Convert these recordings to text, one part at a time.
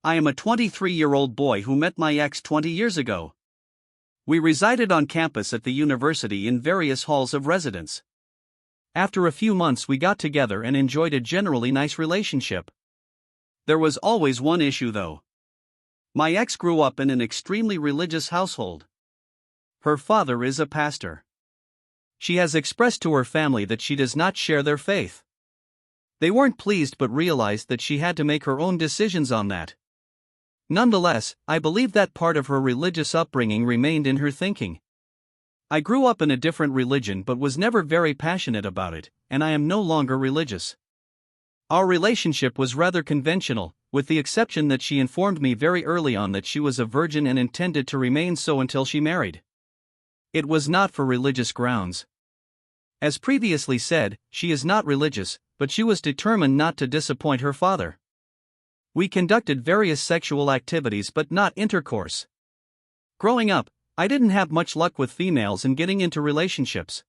I am a 23-year-old boy who met my ex 20 years ago. We resided on campus at the university in various halls of residence. After a few months, we got together and enjoyed a generally nice relationship. There was always one issue though. My ex grew up in an extremely religious household. Her father is a pastor. She has expressed to her family that she does not share their faith. They weren't pleased but realized that she had to make her own decisions on that. Nonetheless, I believe that part of her religious upbringing remained in her thinking. I grew up in a different religion but was never very passionate about it, and I am no longer religious. Our relationship was rather conventional, with the exception that she informed me very early on that she was a virgin and intended to remain so until she married. It was not for religious grounds. As previously said, she is not religious, but she was determined not to disappoint her father. We conducted various sexual activities but not intercourse. Growing up, I didn't have much luck with females and getting into relationships.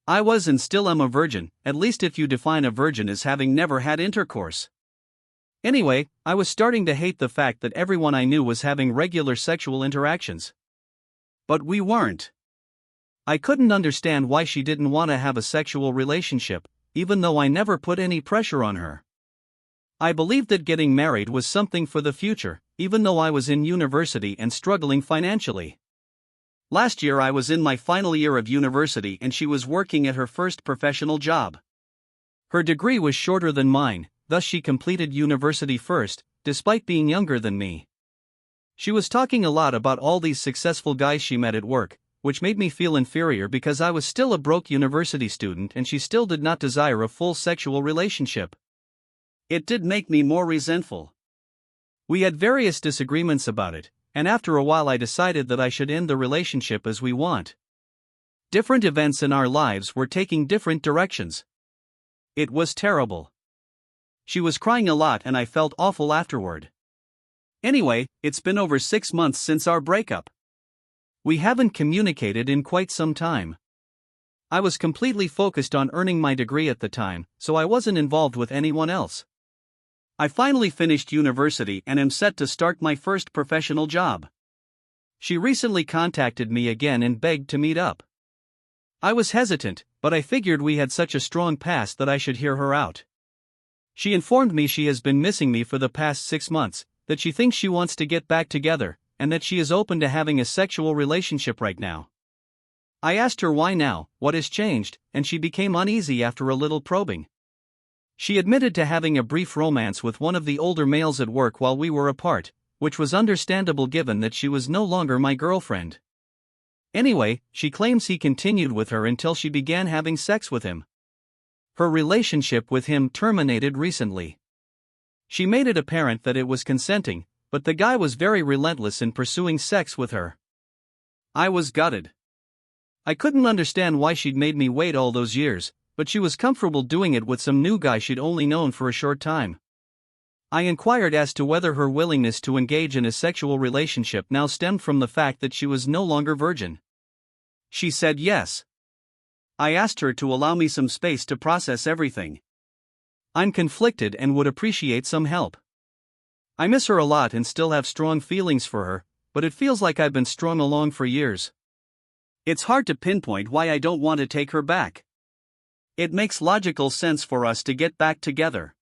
I was and still am a virgin, at least if you define a virgin as having never had intercourse. Anyway, I was starting to hate the fact that everyone I knew was having regular sexual interactions. But we weren't. I couldn't understand why she didn't want to have a sexual relationship, even though I never put any pressure on her. I believed that getting married was something for the future, even though I was in university and struggling financially. Last year I was in my final year of university and she was working at her first professional job. Her degree was shorter than mine, thus she completed university first, despite being younger than me. She was talking a lot about all these successful guys she met at work, which made me feel inferior because I was still a broke university student and she still did not desire a full sexual relationship. It did make me more resentful. We had various disagreements about it, and after a while I decided that I should end the relationship as we want. Different events in our lives were taking different directions. It was terrible. She was crying a lot and I felt awful afterward. Anyway, it's been over 6 months since our breakup. We haven't communicated in quite some time. I was completely focused on earning my degree at the time, so I wasn't involved with anyone else. I finally finished university and am set to start my first professional job. She recently contacted me again and begged to meet up. I was hesitant, but I figured we had such a strong past that I should hear her out. She informed me she has been missing me for the past 6 months, that she thinks she wants to get back together, and that she is open to having a sexual relationship right now. I asked her why now, what has changed, and she became uneasy after a little probing. She admitted to having a brief romance with one of the older males at work while we were apart, which was understandable given that she was no longer my girlfriend. Anyway, she claims he continued with her until she began having sex with him. Her relationship with him terminated recently. She made it apparent that it was consenting, but the guy was very relentless in pursuing sex with her. I was gutted. I couldn't understand why she'd made me wait all those years, but she was comfortable doing it with some new guy she'd only known for a short time. I inquired as to whether her willingness to engage in a sexual relationship now stemmed from the fact that she was no longer virgin. She said yes. I asked her to allow me some space to process everything. I'm conflicted and would appreciate some help. I miss her a lot and still have strong feelings for her, but it feels like I've been strung along for years. It's hard to pinpoint why I don't want to take her back. It makes logical sense for us to get back together.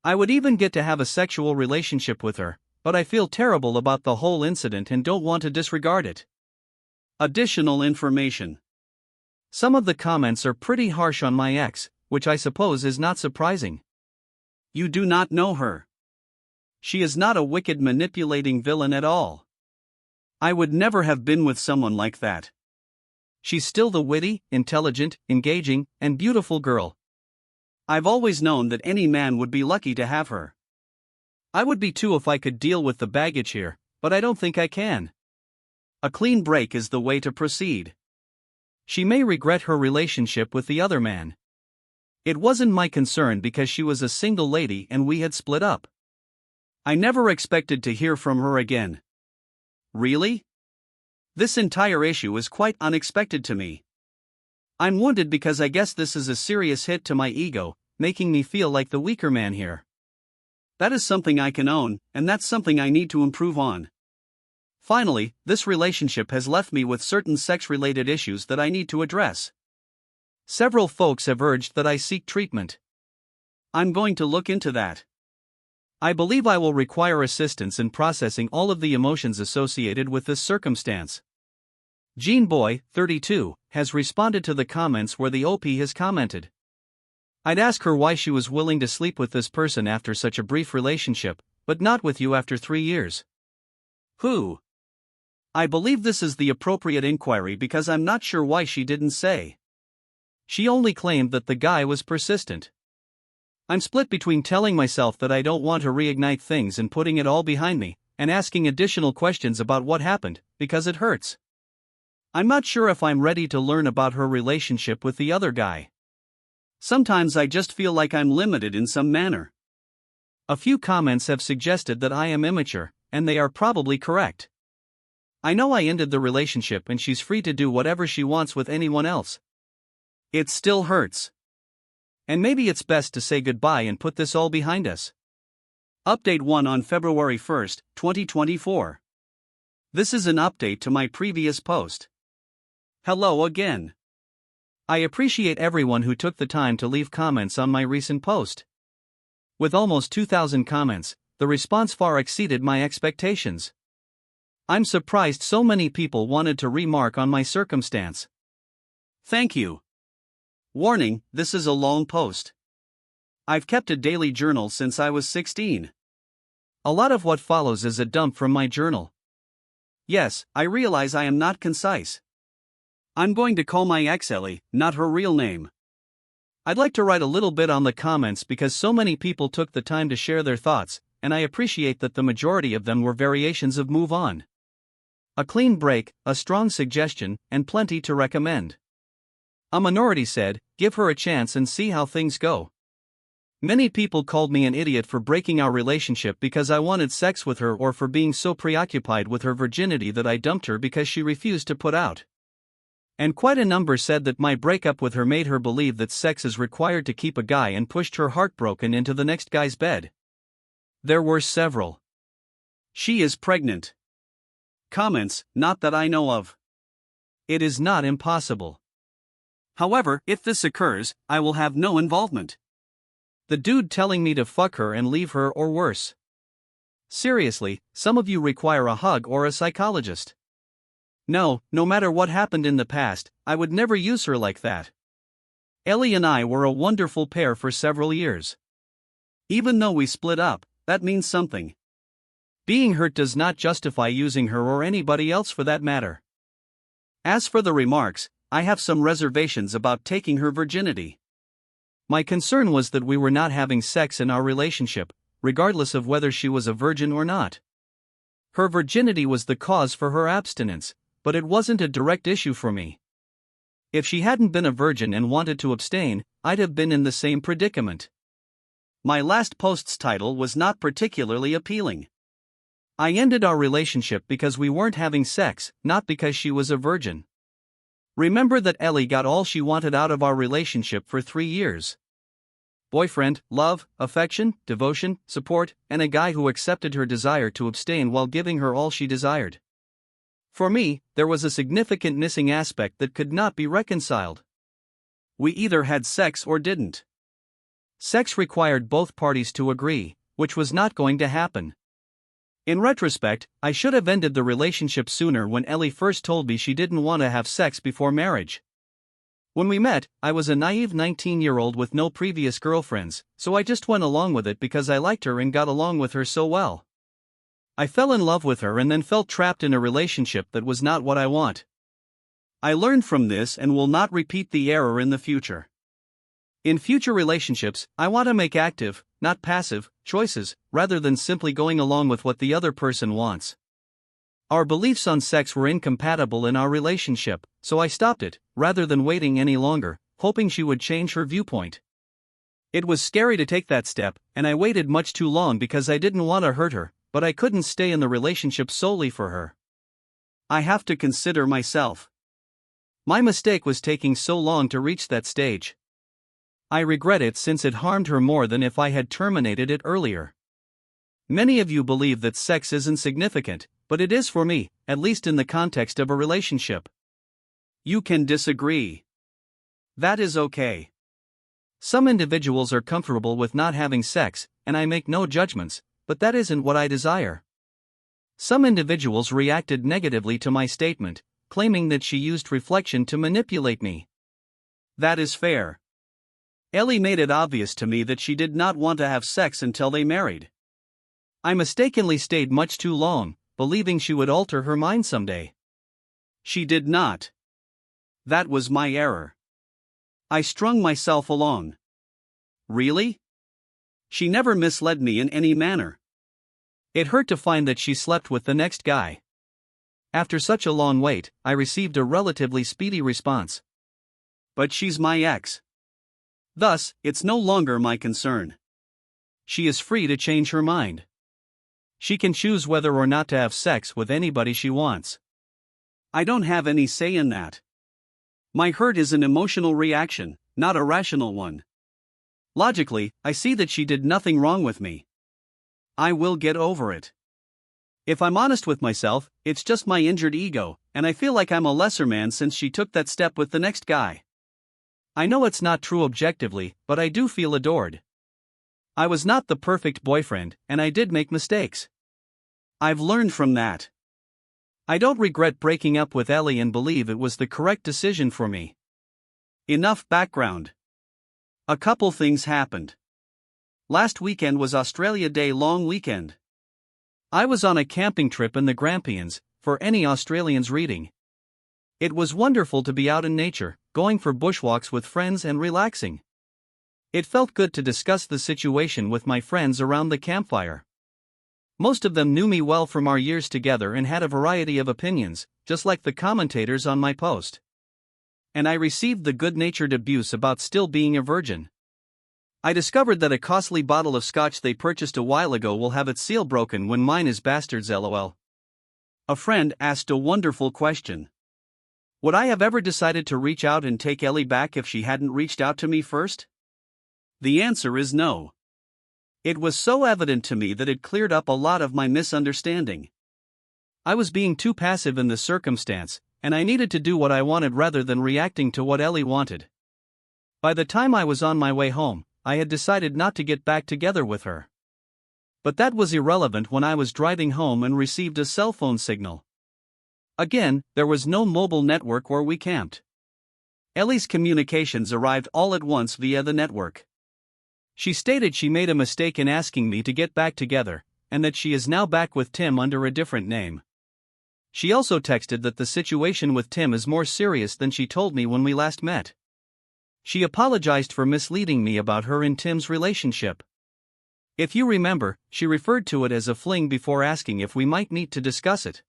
I would even get to have a sexual relationship with her, but I feel terrible about the whole incident and don't want to disregard it. Additional information. Some of the comments are pretty harsh on my ex, which I suppose is not surprising. You do not know her. She is not a wicked manipulating villain at all. I would never have been with someone like that. She's still the witty, intelligent, engaging, and beautiful girl. I've always known that any man would be lucky to have her. I would be too if I could deal with the baggage here, but I don't think I can. A clean break is the way to proceed. She may regret her relationship with the other man. It wasn't my concern because she was a single lady and we had split up. I never expected to hear from her again. Really? This entire issue is quite unexpected to me. I'm wounded because I guess this is a serious hit to my ego, making me feel like the weaker man here. That is something I can own, and that's something I need to improve on. Finally, this relationship has left me with certain sex-related issues that I need to address. Several folks have urged that I seek treatment. I'm going to look into that. I believe I will require assistance in processing all of the emotions associated with this circumstance. Gene Boy, 32, has responded to the comments where the OP has commented. I'd ask her why she was willing to sleep with this person after such a brief relationship, but not with you after 3 years. Who? I believe this is the appropriate inquiry because I'm not sure why she didn't say. She only claimed that the guy was persistent. I'm split between telling myself that I don't want to reignite things and putting it all behind me, and asking additional questions about what happened, because it hurts. I'm not sure if I'm ready to learn about her relationship with the other guy. Sometimes I just feel like I'm limited in some manner. A few comments have suggested that I am immature, and they are probably correct. I know I ended the relationship and she's free to do whatever she wants with anyone else. It still hurts. And maybe it's best to say goodbye and put this all behind us. Update 1 on February 1, 2024. This is an update to my previous post. Hello again. I appreciate everyone who took the time to leave comments on my recent post. With almost 2,000 comments, the response far exceeded my expectations. I'm surprised so many people wanted to remark on my circumstance. Thank you. Warning, this is a long post. I've kept a daily journal since I was 16. A lot of what follows is a dump from my journal. Yes, I realize I am not concise. I'm going to call my ex Ellie, not her real name. I'd like to write a little bit on the comments because so many people took the time to share their thoughts, and I appreciate that the majority of them were variations of move on. A clean break, a strong suggestion, and plenty to recommend. A minority said, give her a chance and see how things go. Many people called me an idiot for breaking our relationship because I wanted sex with her or for being so preoccupied with her virginity that I dumped her because she refused to put out. And quite a number said that my breakup with her made her believe that sex is required to keep a guy and pushed her heartbroken into the next guy's bed. There were several. She is pregnant. Comments, not that I know of. It is not impossible. However, if this occurs, I will have no involvement. The dude telling me to fuck her and leave her or worse. Seriously, some of you require a hug or a psychologist. No matter what happened in the past, I would never use her like that. Ellie and I were a wonderful pair for several years. Even though we split up, that means something. Being hurt does not justify using her or anybody else for that matter. As for the remarks, I have some reservations about taking her virginity. My concern was that we were not having sex in our relationship, regardless of whether she was a virgin or not. Her virginity was the cause for her abstinence, but it wasn't a direct issue for me. If she hadn't been a virgin and wanted to abstain, I'd have been in the same predicament. My last post's title was not particularly appealing. I ended our relationship because we weren't having sex, not because she was a virgin. Remember that Ellie got all she wanted out of our relationship for 3 years. Boyfriend, love, affection, devotion, support, and a guy who accepted her desire to abstain while giving her all she desired. For me, there was a significant missing aspect that could not be reconciled. We either had sex or didn't. Sex required both parties to agree, which was not going to happen. In retrospect, I should have ended the relationship sooner when Ellie first told me she didn't want to have sex before marriage. When we met, I was a naive 19-year-old with no previous girlfriends, so I just went along with it because I liked her and got along with her so well. I fell in love with her and then felt trapped in a relationship that was not what I want. I learned from this and will not repeat the error in the future. In future relationships, I want to make active, not passive, choices, rather than simply going along with what the other person wants. Our beliefs on sex were incompatible in our relationship, so I stopped it, rather than waiting any longer, hoping she would change her viewpoint. It was scary to take that step, and I waited much too long because I didn't want to hurt her, but I couldn't stay in the relationship solely for her. I have to consider myself. My mistake was taking so long to reach that stage. I regret it since it harmed her more than if I had terminated it earlier. Many of you believe that sex isn't significant, but it is for me, at least in the context of a relationship. You can disagree. That is okay. Some individuals are comfortable with not having sex, and I make no judgments, but that isn't what I desire. Some individuals reacted negatively to my statement, claiming that she used reflection to manipulate me. That is fair. Ellie made it obvious to me that she did not want to have sex until they married. I mistakenly stayed much too long, believing she would alter her mind someday. She did not. That was my error. I strung myself along. Really? She never misled me in any manner. It hurt to find that she slept with the next guy. After such a long wait, I received a relatively speedy response. But she's my ex. Thus, it's no longer my concern. She is free to change her mind. She can choose whether or not to have sex with anybody she wants. I don't have any say in that. My hurt is an emotional reaction, not a rational one. Logically, I see that she did nothing wrong with me. I will get over it. If I'm honest with myself, it's just my injured ego, and I feel like I'm a lesser man since she took that step with the next guy. I know it's not true objectively, but I do feel adored. I was not the perfect boyfriend, and I did make mistakes. I've learned from that. I don't regret breaking up with Ellie and believe it was the correct decision for me. Enough background. A couple things happened. Last weekend was Australia Day long weekend. I was on a camping trip in the Grampians, for any Australians reading. It was wonderful to be out in nature, going for bushwalks with friends and relaxing. It felt good to discuss the situation with my friends around the campfire. Most of them knew me well from our years together and had a variety of opinions, just like the commentators on my post. And I received the good-natured abuse about still being a virgin. I discovered that a costly bottle of scotch they purchased a while ago will have its seal broken when mine is bastards lol. A friend asked a wonderful question. Would I have ever decided to reach out and take Ellie back if she hadn't reached out to me first? The answer is no. It was so evident to me that it cleared up a lot of my misunderstanding. I was being too passive in the circumstance, and I needed to do what I wanted rather than reacting to what Ellie wanted. By the time I was on my way home, I had decided not to get back together with her. But that was irrelevant when I was driving home and received a cell phone signal. Again, there was no mobile network where we camped. Ellie's communications arrived all at once via the network. She stated she made a mistake in asking me to get back together, and that she is now back with Tim under a different name. She also texted that the situation with Tim is more serious than she told me when we last met. She apologized for misleading me about her and Tim's relationship. If you remember, she referred to it as a fling before asking if we might meet to discuss it.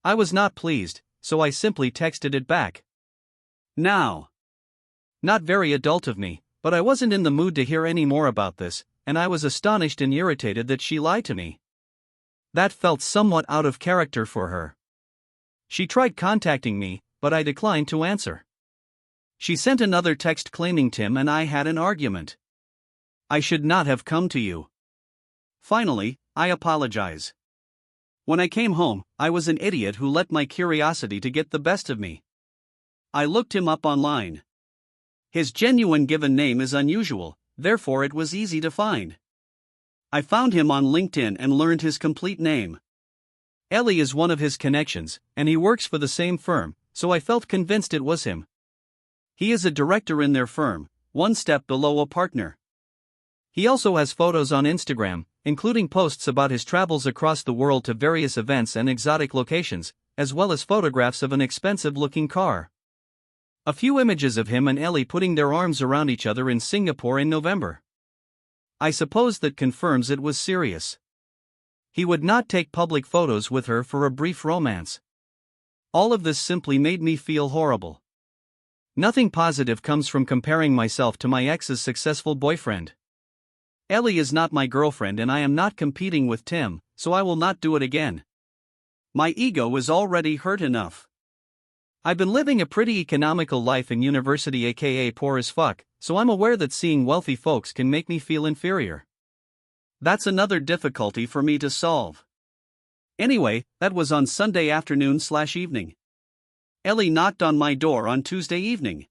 I was not pleased, so I simply texted it back. Now. Not very adult of me, but I wasn't in the mood to hear any more about this, and I was astonished and irritated that she lied to me. That felt somewhat out of character for her. She tried contacting me, but I declined to answer. She sent another text claiming Tim and I had an argument. I should not have come to you. Finally, I apologize. When I came home, I was an idiot who let my curiosity to get the best of me. I looked him up online. His genuine given name is unusual, therefore it was easy to find. I found him on LinkedIn and learned his complete name. Ellie is one of his connections, and he works for the same firm, so I felt convinced it was him. He is a director in their firm, one step below a partner. He also has photos on Instagram, including posts about his travels across the world to various events and exotic locations, as well as photographs of an expensive-looking car. A few images of him and Ellie putting their arms around each other in Singapore in November. I suppose that confirms it was serious. He would not take public photos with her for a brief romance. All of this simply made me feel horrible. Nothing positive comes from comparing myself to my ex's successful boyfriend. Ellie is not my girlfriend and I am not competing with Tim, so I will not do it again. My ego is already hurt enough. I've been living a pretty economical life in university, aka poor as fuck, so I'm aware that seeing wealthy folks can make me feel inferior. That's another difficulty for me to solve. Anyway, that was on Sunday afternoon/evening. Ellie knocked on my door on Tuesday evening.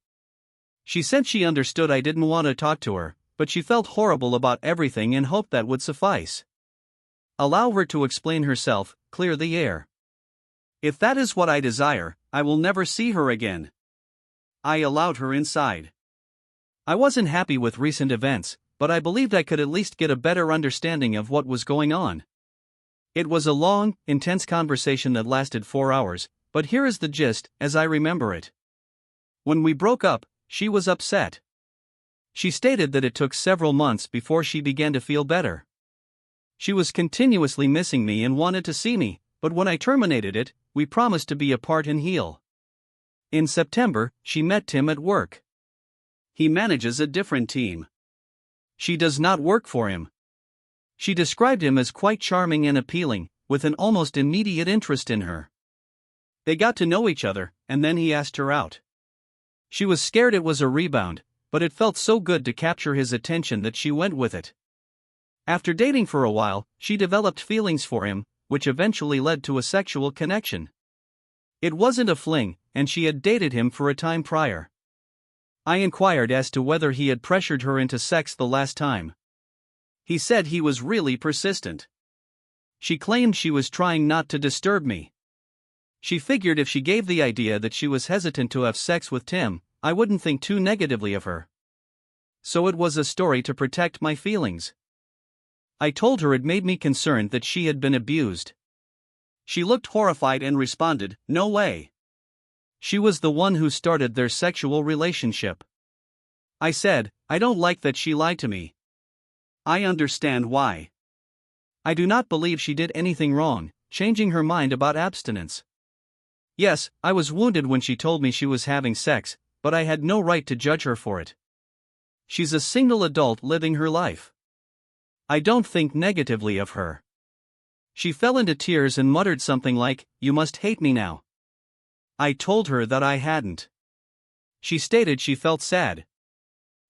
She said she understood I didn't want to talk to her, but she felt horrible about everything and hoped that would suffice. Allow her to explain herself, clear the air. If that is what I desire, I will never see her again. I allowed her inside. I wasn't happy with recent events, but I believed I could at least get a better understanding of what was going on. It was a long, intense conversation that lasted 4 hours, but here is the gist, as I remember it. When we broke up, she was upset. She stated that it took several months before she began to feel better. She was continuously missing me and wanted to see me, but when I terminated it, we promised to be apart and heal. In September, she met Tim at work. He manages a different team. She does not work for him. She described him as quite charming and appealing, with an almost immediate interest in her. They got to know each other, and then he asked her out. She was scared it was a rebound, but it felt so good to capture his attention that she went with it. After dating for a while, she developed feelings for him, which eventually led to a sexual connection. It wasn't a fling, and she had dated him for a time prior. I inquired as to whether he had pressured her into sex the last time. He said he was really persistent. She claimed she was trying not to disturb me. She figured if she gave the idea that she was hesitant to have sex with Tim, I wouldn't think too negatively of her. So it was a story to protect my feelings. I told her it made me concerned that she had been abused. She looked horrified and responded, "No way." She was the one who started their sexual relationship. I said, "I don't like that she lied to me. I understand why. I do not believe she did anything wrong, changing her mind about abstinence. Yes, I was wounded when she told me she was having sex, but I had no right to judge her for it. She's a single adult living her life. I don't think negatively of her." She fell into tears and muttered something like, "You must hate me now." I told her that I hadn't. She stated she felt sad.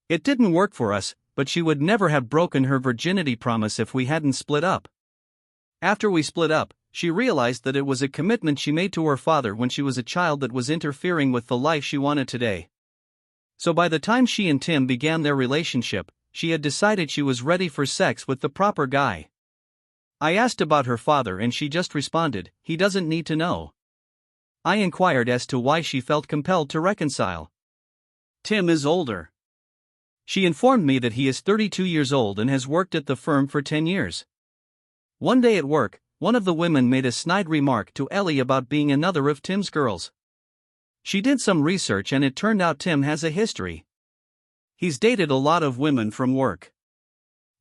It didn't work for us, but she would never have broken her virginity promise if we hadn't split up. After we split up, she realized that it was a commitment she made to her father when she was a child that was interfering with the life she wanted today. So by the time she and Tim began their relationship, she had decided she was ready for sex with the proper guy. I asked about her father and she just responded, "He doesn't need to know." I inquired as to why she felt compelled to reconcile. "Tim is older." She informed me that he is 32 years old and has worked at the firm for 10 years. One day at work, one of the women made a snide remark to Ellie about being another of Tim's girls. She did some research and it turned out Tim has a history. He's dated a lot of women from work.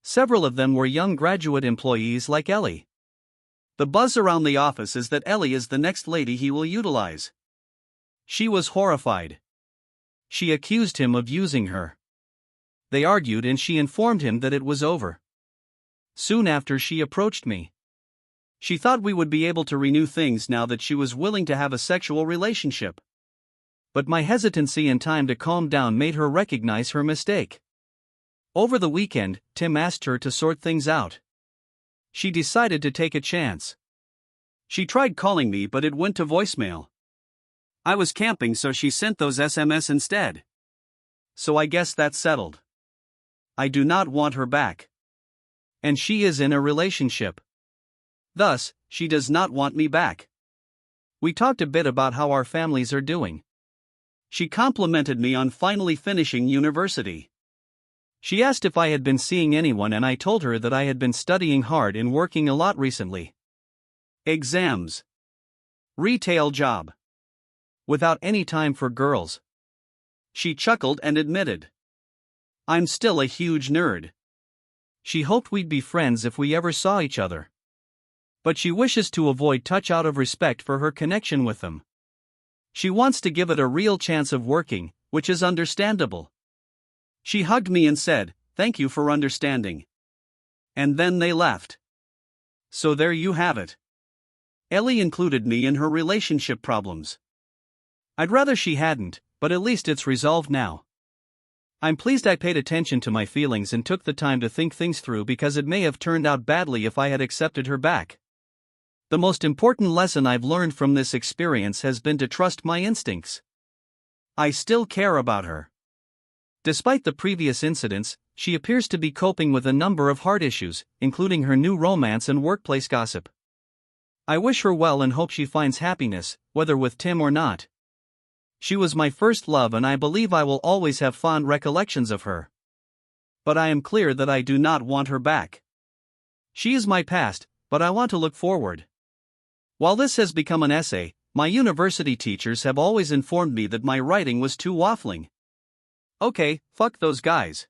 Several of them were young graduate employees like Ellie. The buzz around the office is that Ellie is the next lady he will utilize. She was horrified. She accused him of using her. They argued and she informed him that it was over. Soon after she approached me. She thought we would be able to renew things now that she was willing to have a sexual relationship. But my hesitancy and time to calm down made her recognize her mistake. Over the weekend, Tim asked her to sort things out. She decided to take a chance. She tried calling me but it went to voicemail. I was camping so she sent those SMS instead. So I guess that's settled. I do not want her back. And she is in a relationship. Thus, she does not want me back. We talked a bit about how our families are doing. She complimented me on finally finishing university. She asked if I had been seeing anyone and I told her that I had been studying hard and working a lot recently. Exams. Retail job. Without any time for girls. She chuckled and admitted, "I'm still a huge nerd." She hoped we'd be friends if we ever saw each other. But she wishes to avoid touch out of respect for her connection with them. She wants to give it a real chance of working, which is understandable. She hugged me and said, "Thank you for understanding." And then they left. So there you have it. Ellie included me in her relationship problems. I'd rather she hadn't, but at least it's resolved now. I'm pleased I paid attention to my feelings and took the time to think things through because it may have turned out badly if I had accepted her back. The most important lesson I've learned from this experience has been to trust my instincts. I still care about her. Despite the previous incidents, she appears to be coping with a number of heart issues, including her new romance and workplace gossip. I wish her well and hope she finds happiness, whether with Tim or not. She was my first love and I believe I will always have fond recollections of her. But I am clear that I do not want her back. She is my past, but I want to look forward. While this has become an essay, my university teachers have always informed me that my writing was too waffling. Okay, fuck those guys.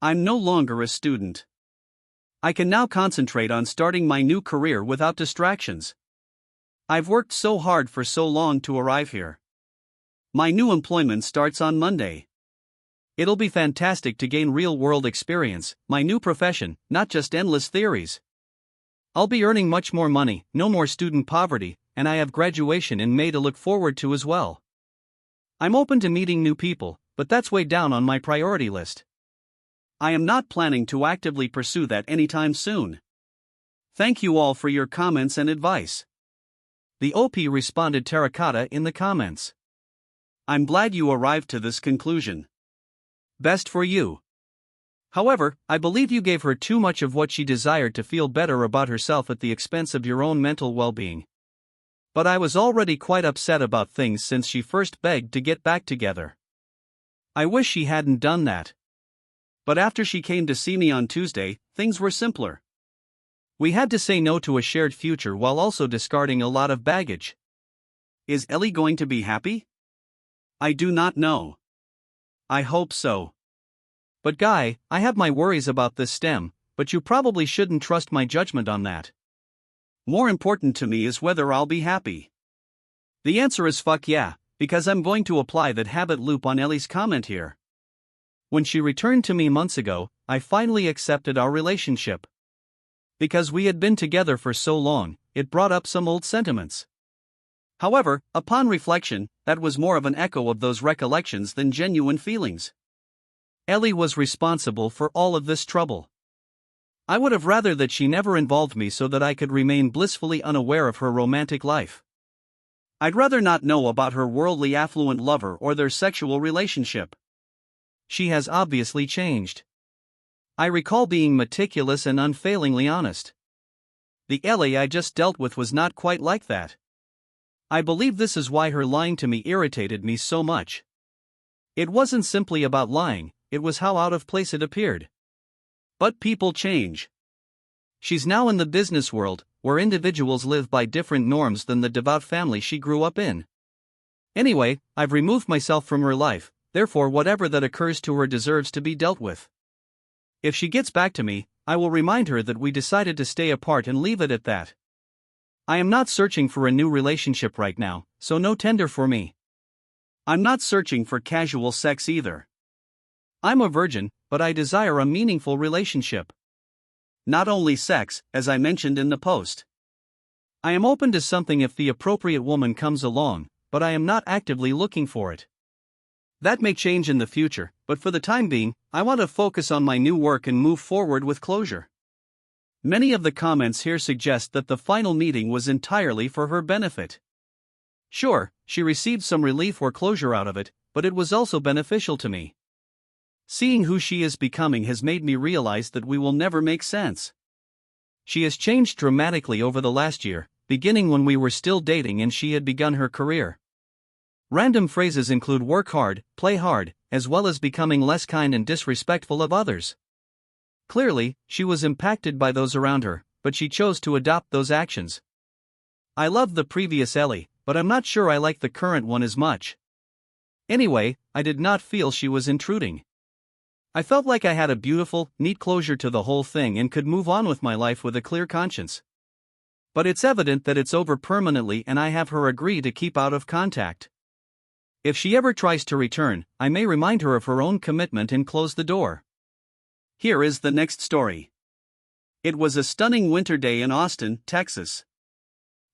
I'm no longer a student. I can now concentrate on starting my new career without distractions. I've worked so hard for so long to arrive here. My new employment starts on Monday. It'll be fantastic to gain real-world experience, my new profession, not just endless theories. I'll be earning much more money, no more student poverty, and I have graduation in May to look forward to as well. I'm open to meeting new people, but that's way down on my priority list. I am not planning to actively pursue that anytime soon. Thank you all for your comments and advice. The OP responded terracotta in the comments. I'm glad you arrived to this conclusion. Best for you. However, I believe you gave her too much of what she desired to feel better about herself at the expense of your own mental well-being. But I was already quite upset about things since she first begged to get back together. I wish she hadn't done that. But after she came to see me on Tuesday, things were simpler. We had to say no to a shared future while also discarding a lot of baggage. Is Ellie going to be happy? I do not know. I hope so. But Guy, I have my worries about this stem, but you probably shouldn't trust my judgment on that. More important to me is whether I'll be happy. The answer is fuck yeah, because I'm going to apply that habit loop on Ellie's comment here. When she returned to me months ago, I finally accepted our relationship. Because we had been together for so long, it brought up some old sentiments. However, upon reflection, that was more of an echo of those recollections than genuine feelings. Ellie was responsible for all of this trouble. I would have rather that she never involved me so that I could remain blissfully unaware of her romantic life. I'd rather not know about her worldly affluent lover or their sexual relationship. She has obviously changed. I recall being meticulous and unfailingly honest. The Ellie I just dealt with was not quite like that. I believe this is why her lying to me irritated me so much. It wasn't simply about lying, it was how out of place it appeared. But people change. She's now in the business world, where individuals live by different norms than the devout family she grew up in. Anyway, I've removed myself from her life, therefore whatever that occurs to her deserves to be dealt with. If she gets back to me, I will remind her that we decided to stay apart and leave it at that. I am not searching for a new relationship right now, so no Tinder for me. I'm not searching for casual sex either. I'm a virgin, but I desire a meaningful relationship. Not only sex, as I mentioned in the post. I am open to something if the appropriate woman comes along, but I am not actively looking for it. That may change in the future, but for the time being, I want to focus on my new work and move forward with closure. Many of the comments here suggest that the final meeting was entirely for her benefit. Sure, she received some relief or closure out of it, but it was also beneficial to me. Seeing who she is becoming has made me realize that we will never make sense. She has changed dramatically over the last year, beginning when we were still dating and she had begun her career. Random phrases include work hard, play hard, as well as becoming less kind and disrespectful of others. Clearly, she was impacted by those around her, but she chose to adopt those actions. I loved the previous Ellie, but I'm not sure I like the current one as much. Anyway, I did not feel she was intruding. I felt like I had a beautiful, neat closure to the whole thing and could move on with my life with a clear conscience. But it's evident that it's over permanently and I have her agree to keep out of contact. If she ever tries to return, I may remind her of her own commitment and close the door. Here is the next story. It was a stunning winter day in Austin, Texas.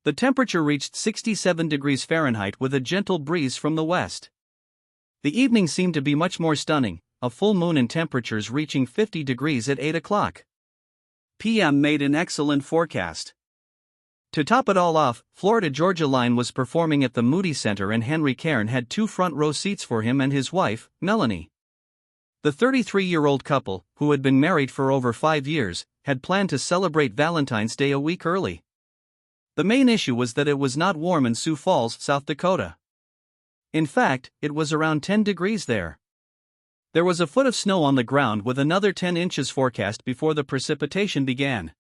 The temperature reached 67 degrees Fahrenheit with a gentle breeze from the west. The evening seemed to be much more stunning, a full moon and temperatures reaching 50 degrees at 8 o'clock p.m. made an excellent forecast. To top it all off, Florida Georgia Line was performing at the Moody Center and Henry Cairn had 2 front row seats for him and his wife, Melanie. The 33-year-old couple, who had been married for over 5 years, had planned to celebrate Valentine's Day a week early. The main issue was that it was not warm in Sioux Falls, South Dakota. In fact, it was around 10 degrees there. There was a foot of snow on the ground with another 10 inches forecast before the precipitation began.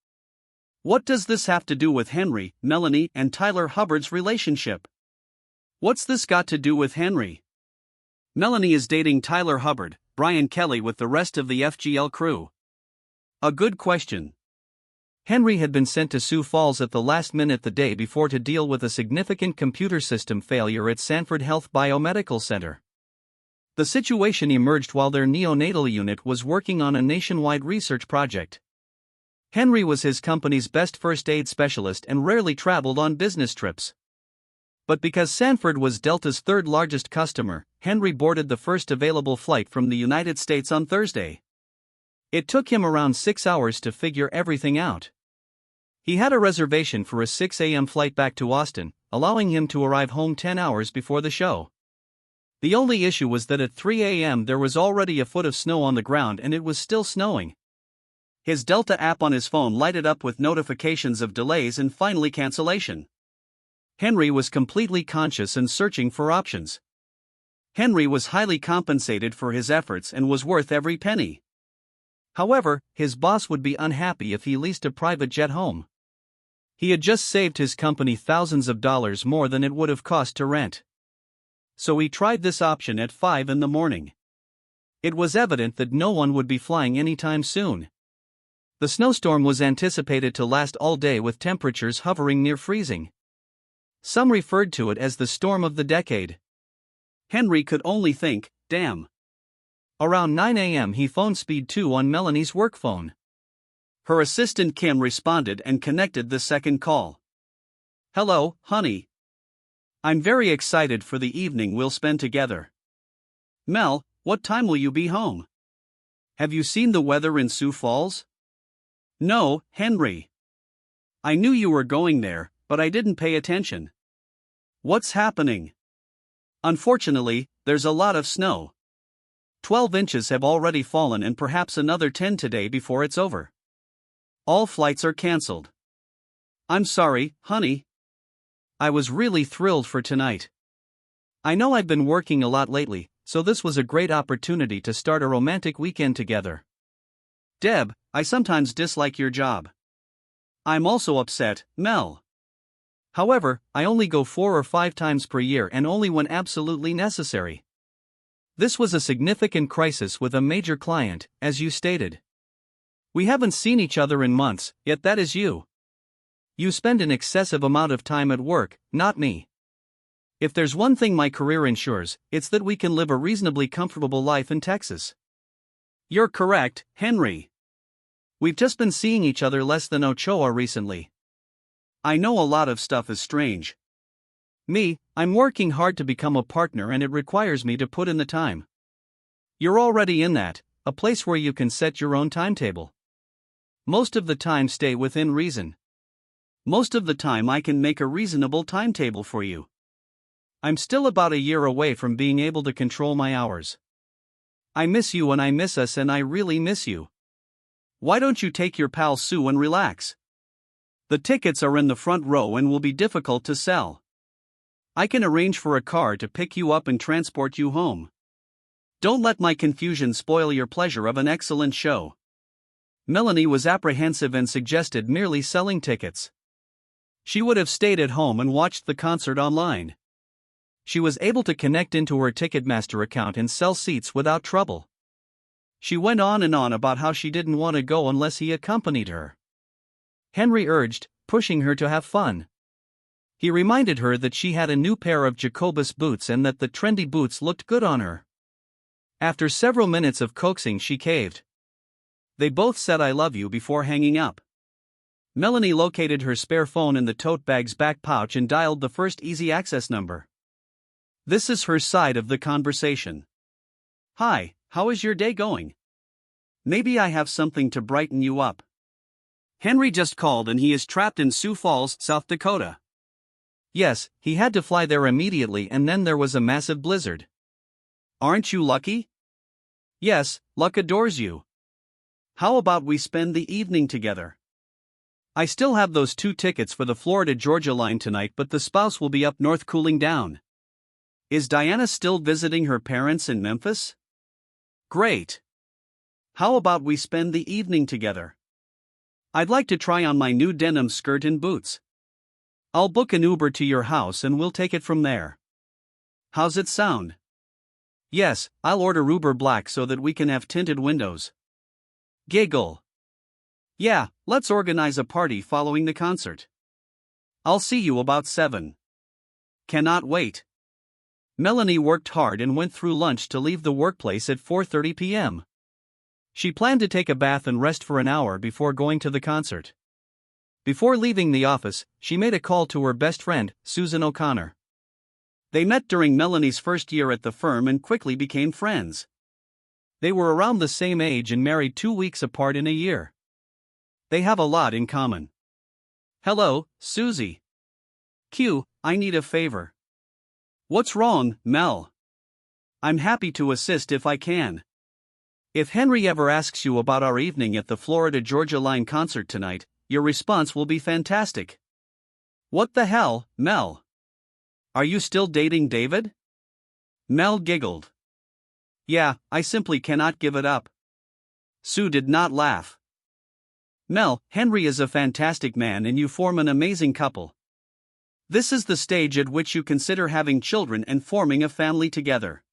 What does this have to do with Henry, Melanie, and Tyler Hubbard's relationship? What's this got to do with Henry? Melanie is dating Tyler Hubbard, Brian Kelly with the rest of the FGL crew. A good question. Henry had been sent to Sioux Falls at the last minute the day before to deal with a significant computer system failure at Sanford Health Biomedical Center. The situation emerged while their neonatal unit was working on a nationwide research project. Henry was his company's best first aid specialist and rarely traveled on business trips. But because Sanford was Delta's third largest customer, Henry boarded the first available flight from the United States on Thursday. It took him around 6 hours to figure everything out. He had a reservation for a 6 a.m. flight back to Austin, allowing him to arrive home 10 hours before the show. The only issue was that at 3 a.m. there was already a foot of snow on the ground and it was still snowing. His Delta app on his phone lighted up with notifications of delays and finally cancellation. Henry was completely conscious and searching for options. Henry was highly compensated for his efforts and was worth every penny. However, his boss would be unhappy if he leased a private jet home. He had just saved his company thousands of dollars more than it would have cost to rent. So he tried this option at 5 in the morning. It was evident that no one would be flying anytime soon. The snowstorm was anticipated to last all day with temperatures hovering near freezing. Some referred to it as the storm of the decade. Henry could only think, damn. Around 9 a.m. he phoned Speed 2 on Melanie's work phone. Her assistant Kim responded and connected the second call. Hello, honey. I'm very excited for the evening we'll spend together. Mel, what time will you be home? Have you seen the weather in Sioux Falls? No, Henry. I knew you were going there, but I didn't pay attention. What's happening? Unfortunately, there's a lot of snow. 12 inches have already fallen and perhaps another 10 today before it's over. All flights are cancelled. I'm sorry, honey. I was really thrilled for tonight. I know I've been working a lot lately, so this was a great opportunity to start a romantic weekend together. Deb, I sometimes dislike your job. I'm also upset, Mel. However, I only go 4 or 5 times per year and only when absolutely necessary. This was a significant crisis with a major client, as you stated. We haven't seen each other in months, yet that is you. You spend an excessive amount of time at work, not me. If there's one thing my career ensures, it's that we can live a reasonably comfortable life in Texas. You're correct, Henry. We've just been seeing each other less than Ochoa recently. I know a lot of stuff is strange. Me, I'm working hard to become a partner and it requires me to put in the time. You're already in that, a place where you can set your own timetable. Most of the time stay within reason. Most of the time I can make a reasonable timetable for you. I'm still about a year away from being able to control my hours. I miss you and I miss us and I really miss you. Why don't you take your pal Sue and relax? The tickets are in the front row and will be difficult to sell. I can arrange for a car to pick you up and transport you home. Don't let my confusion spoil your pleasure of an excellent show. Melanie was apprehensive and suggested merely selling tickets. She would have stayed at home and watched the concert online. She was able to connect into her Ticketmaster account and sell seats without trouble. She went on and on about how she didn't want to go unless he accompanied her. Henry urged, pushing her to have fun. He reminded her that she had a new pair of Jacobus boots and that the trendy boots looked good on her. After several minutes of coaxing, she caved. They both said I love you before hanging up. Melanie located her spare phone in the tote bag's back pouch and dialed the first easy access number. This is her side of the conversation. Hi, how is your day going? Maybe I have something to brighten you up. Henry just called and he is trapped in Sioux Falls, South Dakota. Yes, he had to fly there immediately and then there was a massive blizzard. Aren't you lucky? Yes, luck adores you. How about we spend the evening together? I still have those 2 tickets for the Florida-Georgia line tonight, but the spouse will be up north cooling down. Is Diana still visiting her parents in Memphis? Great. How about we spend the evening together? I'd like to try on my new denim skirt and boots. I'll book an Uber to your house and we'll take it from there. How's it sound? Yes, I'll order Uber Black so that we can have tinted windows. Giggle. Yeah, let's organize a party following the concert. I'll see you about 7. Cannot wait. Melanie worked hard and went through lunch to leave the workplace at 4:30 p.m. She planned to take a bath and rest for an hour before going to the concert. Before leaving the office, she made a call to her best friend, Susan O'Connor. They met during Melanie's first year at the firm and quickly became friends. They were around the same age and married 2 weeks apart in a year. They have a lot in common. Hello, Susie. Q, I need a favor. What's wrong, Mel? I'm happy to assist if I can. If Henry ever asks you about our evening at the Florida-Georgia line concert tonight, your response will be fantastic. What the hell, Mel? Are you still dating David? Mel giggled. Yeah, I simply cannot give it up. Sue did not laugh. Mel, Henry is a fantastic man and you form an amazing couple. This is the stage at which you consider having children and forming a family together.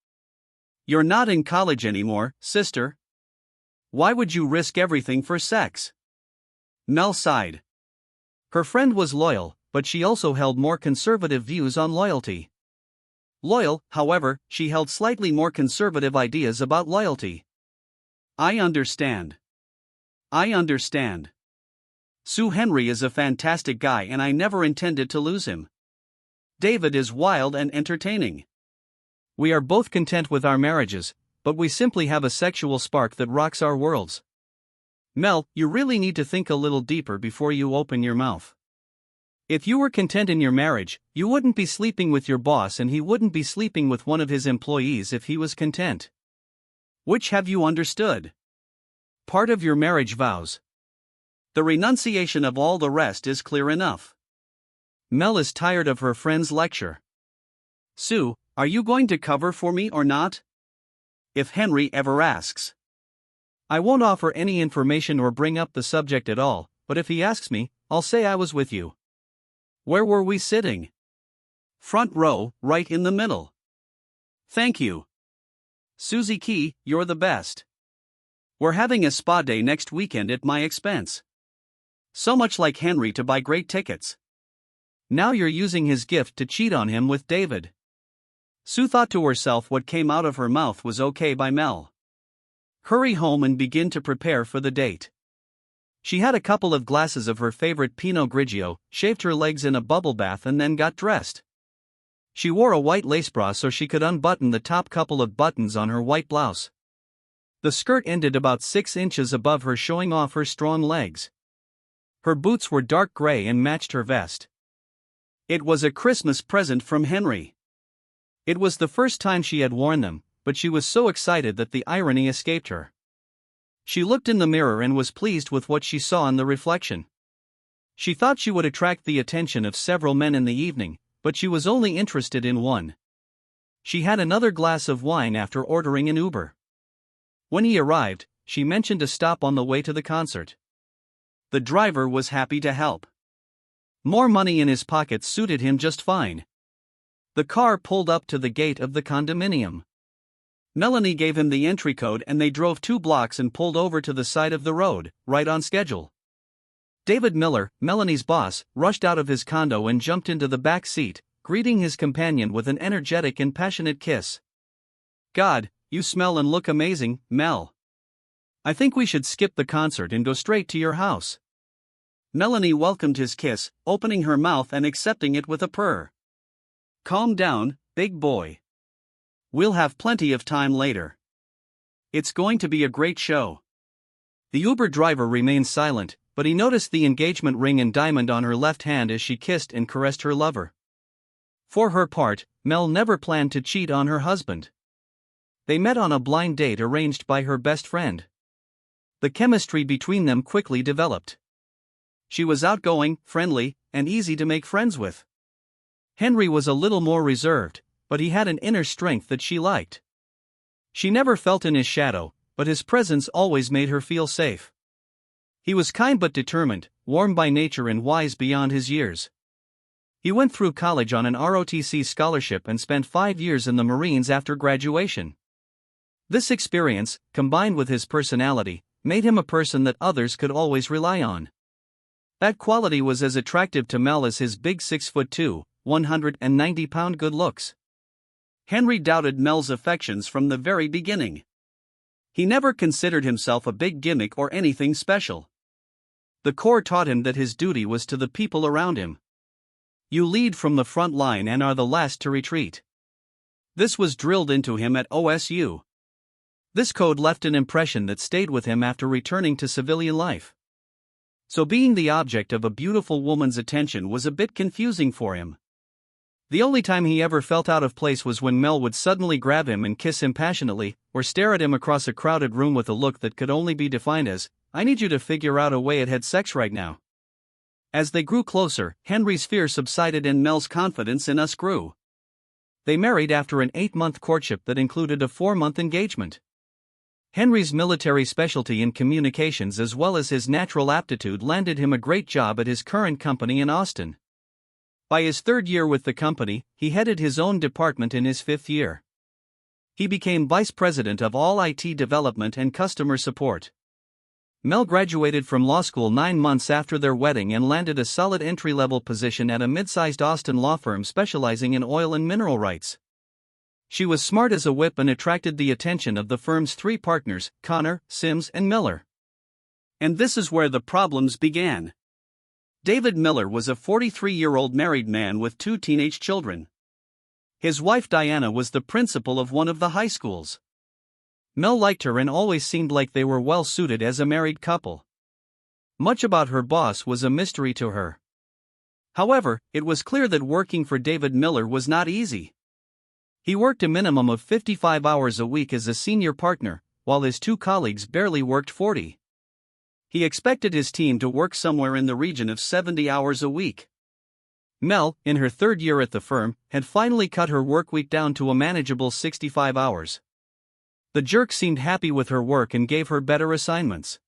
You're not in college anymore, sister. Why would you risk everything for sex? Mel sighed. Her friend was loyal, but she also held more conservative views on loyalty. Loyal, however, she held slightly more conservative ideas about loyalty. I understand. Sue, Henry is a fantastic guy and I never intended to lose him. David is wild and entertaining. We are both content with our marriages, but we simply have a sexual spark that rocks our worlds. Mel, you really need to think a little deeper before you open your mouth. If you were content in your marriage, you wouldn't be sleeping with your boss and he wouldn't be sleeping with one of his employees if he was content. Which have you understood? Part of your marriage vows. The renunciation of all the rest is clear enough. Mel is tired of her friend's lecture. Sue, are you going to cover for me or not? If Henry ever asks. I won't offer any information or bring up the subject at all, but if he asks me, I'll say I was with you. Where were we sitting? Front row, right in the middle. Thank you. Susie Key, you're the best. We're having a spa day next weekend at my expense. So much like Henry to buy great tickets. Now you're using his gift to cheat on him with David. Sue thought to herself what came out of her mouth was okay by Mel. Hurry home and begin to prepare for the date. She had a couple of glasses of her favorite Pinot Grigio, shaved her legs in a bubble bath and then got dressed. She wore a white lace bra so she could unbutton the top couple of buttons on her white blouse. The skirt ended about 6 inches above her, showing off her strong legs. Her boots were dark gray and matched her vest. It was a Christmas present from Henry. It was the first time she had worn them, but she was so excited that the irony escaped her. She looked in the mirror and was pleased with what she saw in the reflection. She thought she would attract the attention of several men in the evening, but she was only interested in one. She had another glass of wine after ordering an Uber. When he arrived, she mentioned a stop on the way to the concert. The driver was happy to help. More money in his pocket suited him just fine. The car pulled up to the gate of the condominium. Melanie gave him the entry code and they drove 2 blocks and pulled over to the side of the road, right on schedule. David Miller, Melanie's boss, rushed out of his condo and jumped into the back seat, greeting his companion with an energetic and passionate kiss. God, you smell and look amazing, Mel. I think we should skip the concert and go straight to your house. Melanie welcomed his kiss, opening her mouth and accepting it with a purr. Calm down, big boy. We'll have plenty of time later. It's going to be a great show. The Uber driver remained silent, but he noticed the engagement ring and diamond on her left hand as she kissed and caressed her lover. For her part, Mel never planned to cheat on her husband. They met on a blind date arranged by her best friend. The chemistry between them quickly developed. She was outgoing, friendly, and easy to make friends with. Henry was a little more reserved, but he had an inner strength that she liked. She never felt in his shadow, but his presence always made her feel safe. He was kind but determined, warm by nature and wise beyond his years. He went through college on an ROTC scholarship and spent 5 years in the Marines after graduation. This experience, combined with his personality, made him a person that others could always rely on. That quality was as attractive to Mel as his big 6'2", 190-pound good looks. Henry doubted Mel's affections from the very beginning. He never considered himself a big gimmick or anything special. The Corps taught him that his duty was to the people around him. You lead from the front line and are the last to retreat. This was drilled into him at OSU. This code left an impression that stayed with him after returning to civilian life. So being the object of a beautiful woman's attention was a bit confusing for him. The only time he ever felt out of place was when Mel would suddenly grab him and kiss him passionately, or stare at him across a crowded room with a look that could only be defined as, "I need you to figure out a way to have sex right now." As they grew closer, Henry's fear subsided and Mel's confidence in us grew. They married after an 8-month courtship that included a 4-month engagement. Henry's military specialty in communications as well as his natural aptitude landed him a great job at his current company in Austin. By his 3rd year with the company, he headed his own department in his 5th year. He became vice president of all IT development and customer support. Mel graduated from law school 9 months after their wedding and landed a solid entry-level position at a mid-sized Austin law firm specializing in oil and mineral rights. She was smart as a whip and attracted the attention of the firm's 3 partners, Connor, Sims, and Miller. And this is where the problems began. David Miller was a 43-year-old married man with 2 teenage children. His wife Diana was the principal of one of the high schools. Mel liked her and always seemed like they were well suited as a married couple. Much about her boss was a mystery to her. However, it was clear that working for David Miller was not easy. He worked a minimum of 55 hours a week as a senior partner, while his 2 colleagues barely worked 40. He expected his team to work somewhere in the region of 70 hours a week. Mel, in her 3rd year at the firm, had finally cut her workweek down to a manageable 65 hours. The jerk seemed happy with her work and gave her better assignments.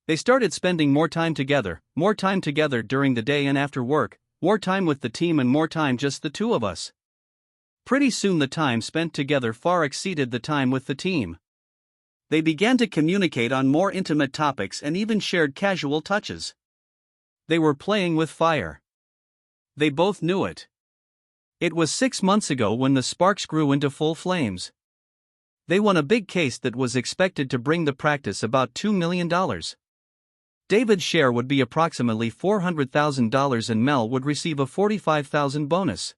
They started spending more time together during the day and after work, more time with the team and more time just the 2 of us. Pretty soon the time spent together far exceeded the time with the team. They began to communicate on more intimate topics and even shared casual touches. They were playing with fire. They both knew it. It was 6 months ago when the sparks grew into full flames. They won a big case that was expected to bring the practice about $2 million. David's share would be approximately $400,000 and Mel would receive a $45,000 bonus.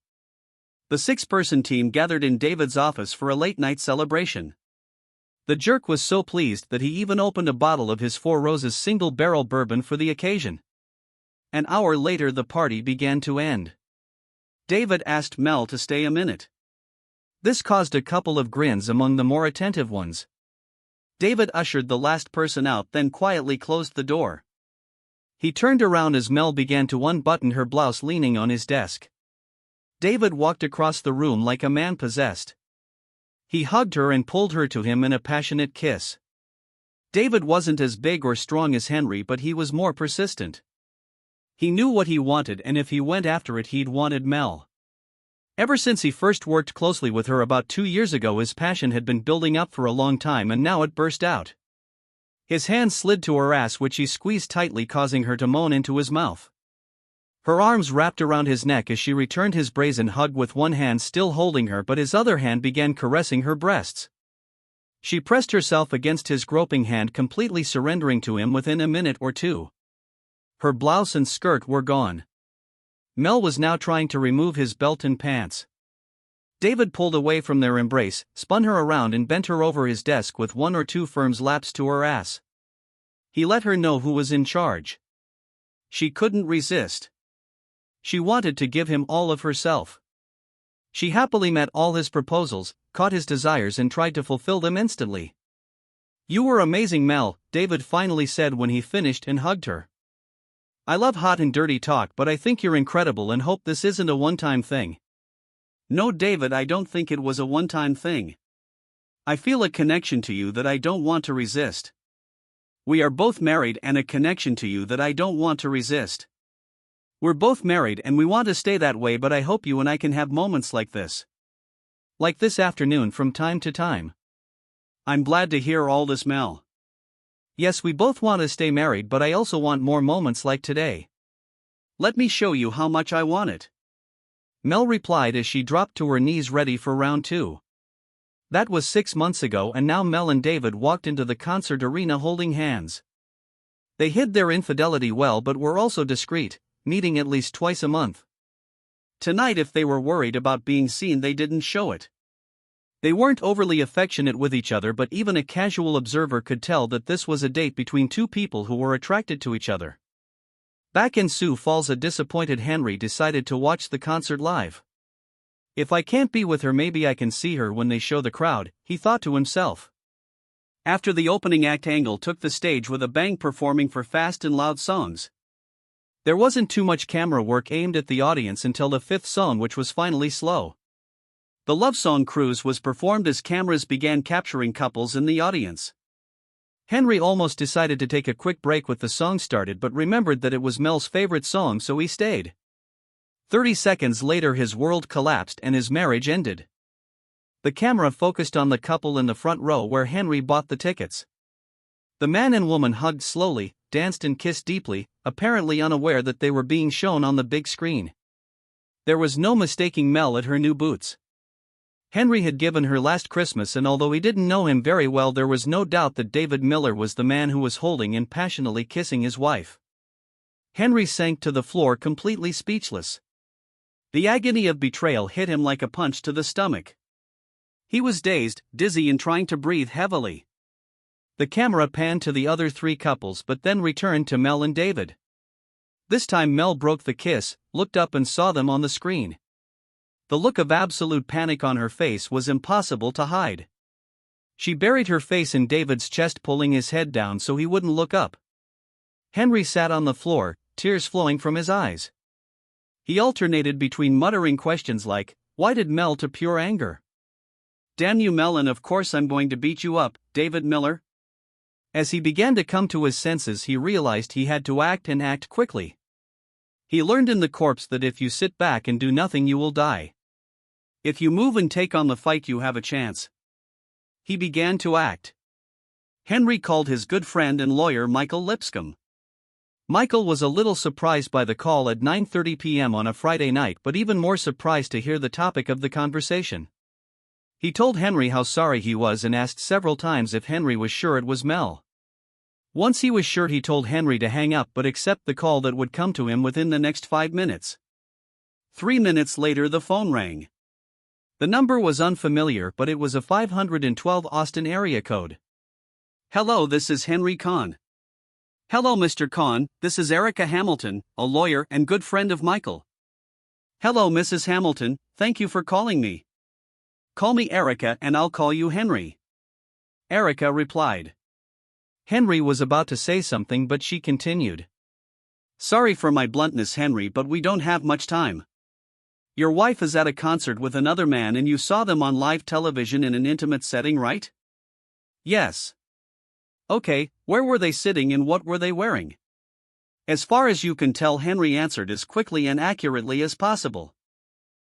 The 6-person team gathered in David's office for a late-night celebration. The jerk was so pleased that he even opened a bottle of his 4 Roses single-barrel bourbon for the occasion. An hour later the party began to end. David asked Mel to stay a minute. This caused a couple of grins among the more attentive ones. David ushered the last person out, then quietly closed the door. He turned around as Mel began to unbutton her blouse, leaning on his desk. David walked across the room like a man possessed. He hugged her and pulled her to him in a passionate kiss. David wasn't as big or strong as Henry, but he was more persistent. He knew what he wanted, and if he went after it, he'd wanted Mel. Ever since he first worked closely with her about 2 years ago, his passion had been building up for a long time and now it burst out. His hand slid to her ass, which he squeezed tightly, causing her to moan into his mouth. Her arms wrapped around his neck as she returned his brazen hug with one hand still holding her, but his other hand began caressing her breasts. She pressed herself against his groping hand, completely surrendering to him within a minute or 2. Her blouse and skirt were gone. Mel was now trying to remove his belt and pants. David pulled away from their embrace, spun her around and bent her over his desk with one or two firm slaps to her ass. He let her know who was in charge. She couldn't resist. She wanted to give him all of herself. She happily met all his proposals, caught his desires and tried to fulfill them instantly. "You were amazing, Mel," David finally said when he finished and hugged her. "I love hot and dirty talk, but I think you're incredible and hope this isn't a one-time thing." "No, David, I don't think it was a one-time thing. I feel a connection to you that I don't want to resist. We are both married and a connection to you that I don't want to resist. We're both married and we want to stay that way, but I hope you and I can have moments like this. Like this afternoon from time to time." "I'm glad to hear all this, Mel. Yes, we both want to stay married, but I also want more moments like today. Let me show you how much I want it," Mel replied as she dropped to her knees ready for round 2. That was 6 months ago, and now Mel and David walked into the concert arena holding hands. They hid their infidelity well but were also discreet, meeting at least twice a month. Tonight, if they were worried about being seen, they didn't show it. They weren't overly affectionate with each other, but even a casual observer could tell that this was a date between two people who were attracted to each other. Back in Sioux Falls, a disappointed Henry decided to watch the concert live. "If I can't be with her, maybe I can see her when they show the crowd," he thought to himself. After the opening act, Angle took the stage with a bang, performing for fast and loud songs. There wasn't too much camera work aimed at the audience until the 5th song, which was finally slow. The love song Cruise was performed as cameras began capturing couples in the audience. Henry almost decided to take a quick break with the song started, but remembered that it was Mel's favorite song, so he stayed. 30 seconds later, his world collapsed and his marriage ended. The camera focused on the couple in the front row where Henry bought the tickets. The man and woman hugged slowly, danced and kissed deeply, apparently unaware that they were being shown on the big screen. There was no mistaking Mel at her new boots. Henry had given her last Christmas, and although he didn't know him very well, there was no doubt that David Miller was the man who was holding and passionately kissing his wife. Henry sank to the floor, completely speechless. The agony of betrayal hit him like a punch to the stomach. He was dazed, dizzy and trying to breathe heavily. The camera panned to the other 3 couples but then returned to Mel and David. This time Mel broke the kiss, looked up and saw them on the screen. The look of absolute panic on her face was impossible to hide. She buried her face in David's chest, pulling his head down so he wouldn't look up. Henry sat on the floor, tears flowing from his eyes. He alternated between muttering questions like, "Why did Mel?" to pure anger. "Damn you, Mel, and of course I'm going to beat you up, David Miller." As he began to come to his senses, he realized he had to act, and act quickly. He learned in the corps that if you sit back and do nothing, you will die. If you move and take on the fight, you have a chance. He began to act. Henry called his good friend and lawyer Michael Lipscomb. Michael was a little surprised by the call at 9:30 p.m. on a Friday night, but even more surprised to hear the topic of the conversation. He told Henry how sorry he was and asked several times if Henry was sure it was Mel. Once he was sure, he told Henry to hang up but accept the call that would come to him within the next 5 minutes. 3 minutes later, the phone rang. The number was unfamiliar, but it was a 512 Austin area code. "Hello, this is Henry Kahn." "Hello, Mr. Kahn, this is Erica Hamilton, a lawyer and good friend of Michael." "Hello, Mrs. Hamilton, thank you for calling me." "Call me Erica and I'll call you Henry," Erica replied. Henry was about to say something, but she continued. "Sorry for my bluntness, Henry, but we don't have much time. Your wife is at a concert with another man and you saw them on live television in an intimate setting, right?" "Yes." "Okay, where were they sitting and what were they wearing?" "As far as you can tell," Henry answered as quickly and accurately as possible.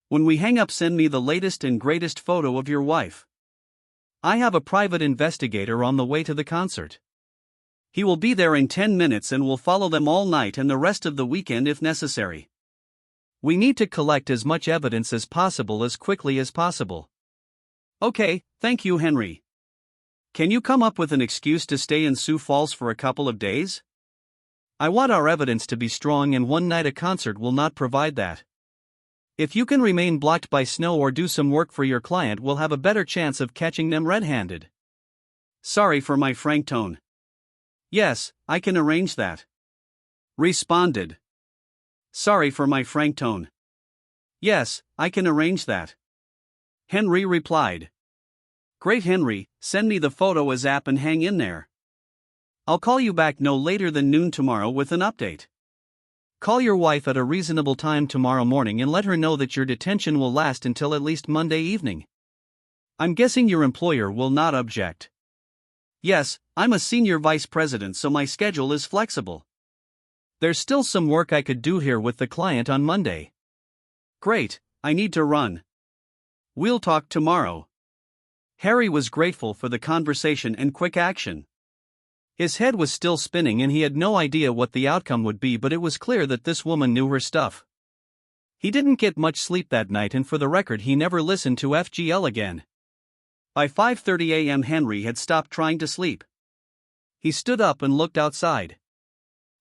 "When we hang up, send me the latest and greatest photo of your wife. I have a private investigator on the way to the concert. He will be there in 10 minutes and will follow them all night and the rest of the weekend if necessary. We need to collect as much evidence as possible as quickly as possible." "Okay, thank you, Henry. Can you come up with an excuse to stay in Sioux Falls for a couple of days? I want our evidence to be strong and one night a concert will not provide that." If you can remain blocked by snow or do some work for your client, we'll have a better chance of catching them red-handed. Sorry for my frank tone. Yes, I can arrange that. Responded. Sorry for my frank tone. Yes, I can arrange that. Henry replied. Great Henry, send me the photo as app and hang in there. I'll call you back no later than noon tomorrow with an update. Call your wife at a reasonable time tomorrow morning and let her know that your detention will last until at least Monday evening. I'm guessing your employer will not object. Yes, I'm a senior vice president, so my schedule is flexible. There's still some work I could do here with the client on Monday. Great, I need to run. We'll talk tomorrow. Harry was grateful for the conversation and quick action. His head was still spinning and he had no idea what the outcome would be, but it was clear that this woman knew her stuff. He didn't get much sleep that night, and for the record, he never listened to FGL again. By 5:30 a.m. Henry had stopped trying to sleep. He stood up and looked outside.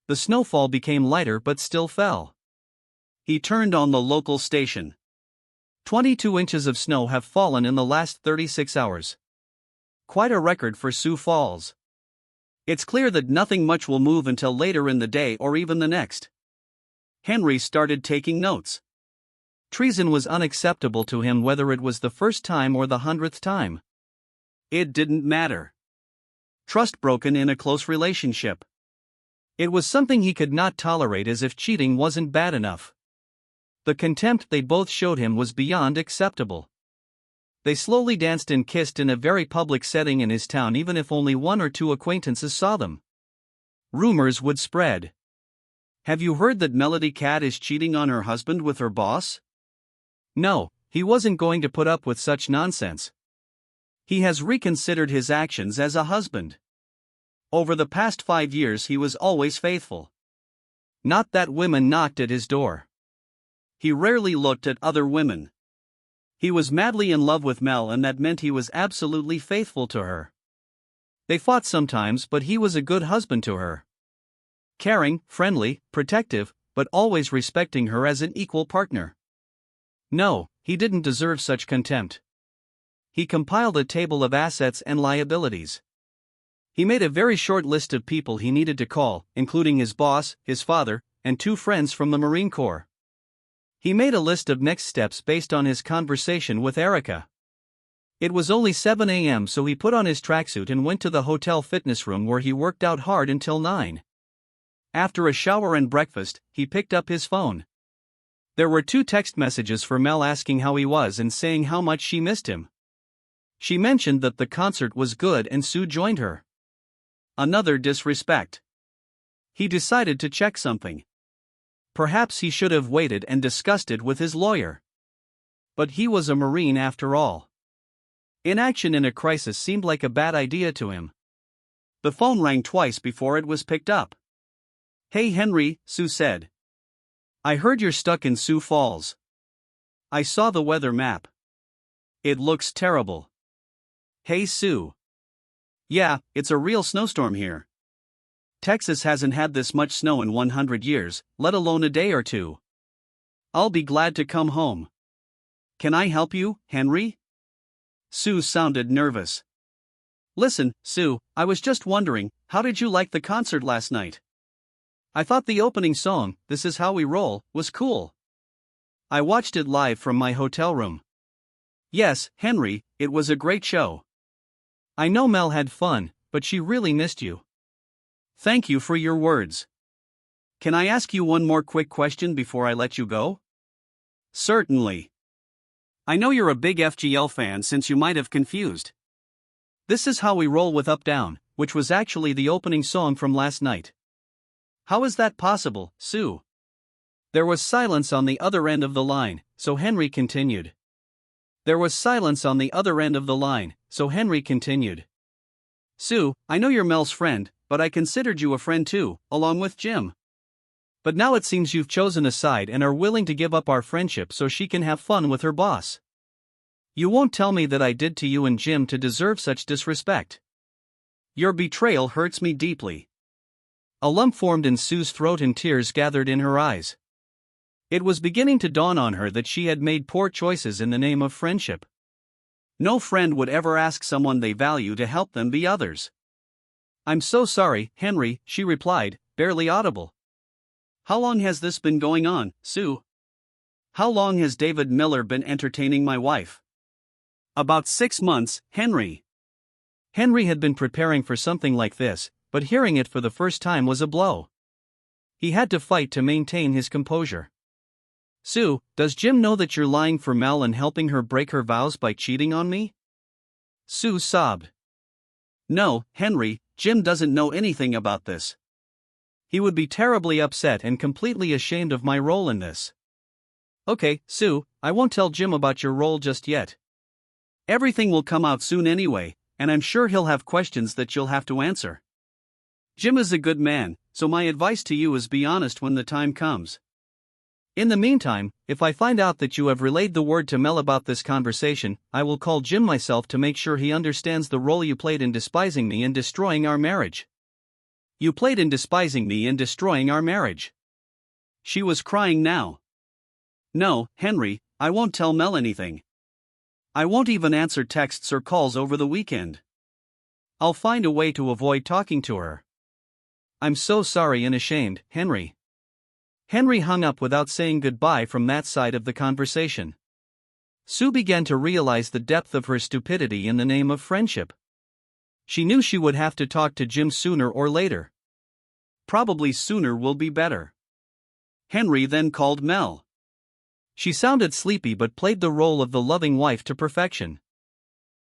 The snowfall became lighter but still fell. He turned on the local station. 22 inches of snow have fallen in the last 36 hours. Quite a record for Sioux Falls. It's clear that nothing much will move until later in the day or even the next. Henry started taking notes. Treason was unacceptable to him, whether it was the first time or the 100th time. It didn't matter. Trust broken in a close relationship. It was something he could not tolerate, as if cheating wasn't bad enough. The contempt they both showed him was beyond acceptable. They slowly danced and kissed in a very public setting in his town, even if only one or two acquaintances saw them. Rumors would spread. Have you heard that Melody Cat is cheating on her husband with her boss? No, he wasn't going to put up with such nonsense. He has reconsidered his actions as a husband. Over the past 5 years he was always faithful. Not that women knocked at his door. He rarely looked at other women. He was madly in love with Mel, and that meant he was absolutely faithful to her. They fought sometimes, but he was a good husband to her. Caring, friendly, protective, but always respecting her as an equal partner. No, he didn't deserve such contempt. He compiled a table of assets and liabilities. He made a very short list of people he needed to call, including his boss, his father, and 2 friends from the Marine Corps. He made a list of next steps based on his conversation with Erica. It was only 7 a.m., so he put on his tracksuit and went to the hotel fitness room, where he worked out hard until 9. After a shower and breakfast, he picked up his phone. There were 2 text messages for Mel asking how he was and saying how much she missed him. She mentioned that the concert was good and Sue joined her. Another disrespect. He decided to check something. Perhaps he should have waited and discussed it with his lawyer. But he was a Marine after all. Inaction in a crisis seemed like a bad idea to him. The phone rang twice before it was picked up. Hey Henry, Sue said. I heard you're stuck in Sioux Falls. I saw the weather map. It looks terrible. Hey Sue. Yeah, it's a real snowstorm here. Texas hasn't had this much snow in 100 years, let alone a day or two. I'll be glad to come home. Can I help you, Henry? Sue sounded nervous. Listen, Sue, I was just wondering, how did you like the concert last night? I thought the opening song, This Is How We Roll, was cool. I watched it live from my hotel room. Yes, Henry, it was a great show. I know Mel had fun, but she really missed you. Thank you for your words. Can I ask you one more quick question before I let you go? Certainly. I know you're a big FGL fan, since you might have confused. This Is How We Roll with Up Down, which was actually the opening song from last night. How is that possible, Sue? There was silence on the other end of the line, so Henry continued. There was silence on the other end of the line, so Henry continued. Sue, I know you're Mel's friend, but I considered you a friend too, along with Jim. But now it seems you've chosen a side and are willing to give up our friendship so she can have fun with her boss. You won't tell me that I did to you and Jim to deserve such disrespect. Your betrayal hurts me deeply. A lump formed in Sue's throat and tears gathered in her eyes. It was beginning to dawn on her that she had made poor choices in the name of friendship. No friend would ever ask someone they value to help them be others. "I'm so sorry, Henry," she replied, barely audible. "How long has this been going on, Sue? How long has David Miller been entertaining my wife?" "About 6 months, Henry." Henry had been preparing for something like this, but hearing it for the first time was a blow. He had to fight to maintain his composure. "Sue, does Jim know that you're lying for Mel and helping her break her vows by cheating on me?" Sue sobbed. "No, Henry, Jim doesn't know anything about this. He would be terribly upset and completely ashamed of my role in this." "Okay, Sue, I won't tell Jim about your role just yet. Everything will come out soon anyway, and I'm sure he'll have questions that you'll have to answer. Jim is a good man, so my advice to you is be honest when the time comes. In the meantime, if I find out that you have relayed the word to Mel about this conversation, I will call Jim myself to make sure he understands the role you played in despising me and destroying our marriage. You played in despising me and destroying our marriage." She was crying now. "No, Henry, I won't tell Mel anything. I won't even answer texts or calls over the weekend. I'll find a way to avoid talking to her. I'm so sorry and ashamed, Henry." Henry hung up without saying goodbye from that side of the conversation. Sue began to realize the depth of her stupidity in the name of friendship. She knew she would have to talk to Jim sooner or later. Probably sooner will be better. Henry then called Mel. She sounded sleepy but played the role of the loving wife to perfection.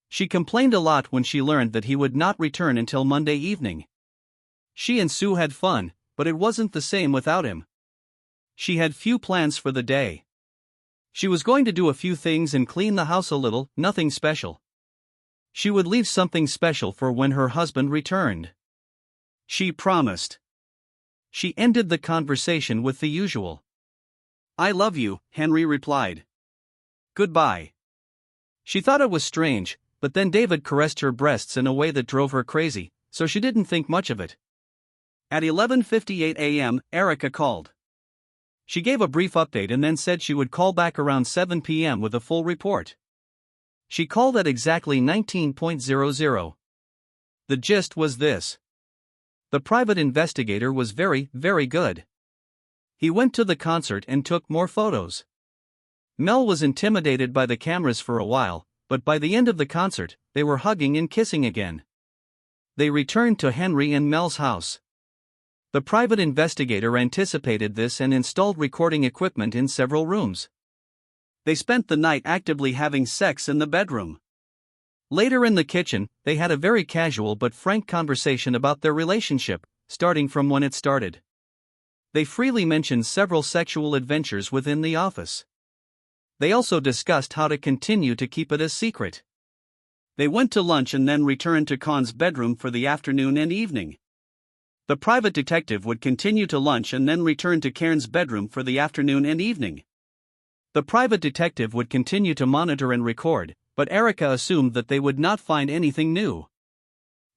She complained a lot when she learned that he would not return until Monday evening. She and Sue had fun, but it wasn't the same without him. She had few plans for the day. She was going to do a few things and clean the house a little, nothing special. She would leave something special for when her husband returned. She promised. She ended the conversation with the usual, "I love you," Henry replied. "Goodbye." She thought it was strange, but then David caressed her breasts in a way that drove her crazy, so she didn't think much of it. At 11:58 a.m., Erica called. She gave a brief update and then said she would call back around 7 p.m. with a full report. She called at exactly 19:00. The gist was this. The private investigator was very, very good. He went to the concert and took more photos. Mel was intimidated by the cameras for a while, but by the end of the concert, they were hugging and kissing again. They returned to Henry and Mel's house. The private investigator anticipated this and installed recording equipment in several rooms. They spent the night actively having sex in the bedroom. Later in the kitchen, they had a very casual but frank conversation about their relationship, starting from when it started. They freely mentioned several sexual adventures within the office. They also discussed how to continue to keep it a secret. They went to lunch and then returned to Khan's bedroom for the afternoon and evening. The private detective would continue to lunch and then return to Cairn's bedroom for the afternoon and evening. The private detective would continue to monitor and record, but Erica assumed that they would not find anything new.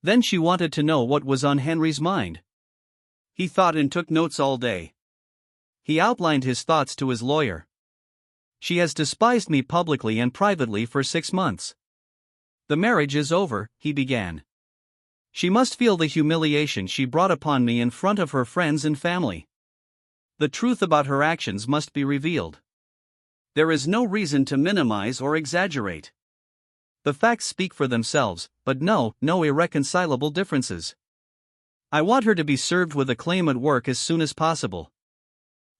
Then she wanted to know what was on Henry's mind. He thought and took notes all day. He outlined his thoughts to his lawyer. "She has despised me publicly and privately for 6 months. The marriage is over," he began. "She must feel the humiliation she brought upon me in front of her friends and family. The truth about her actions must be revealed. There is no reason to minimize or exaggerate. The facts speak for themselves, but no irreconcilable differences. I want her to be served with a claim at work as soon as possible.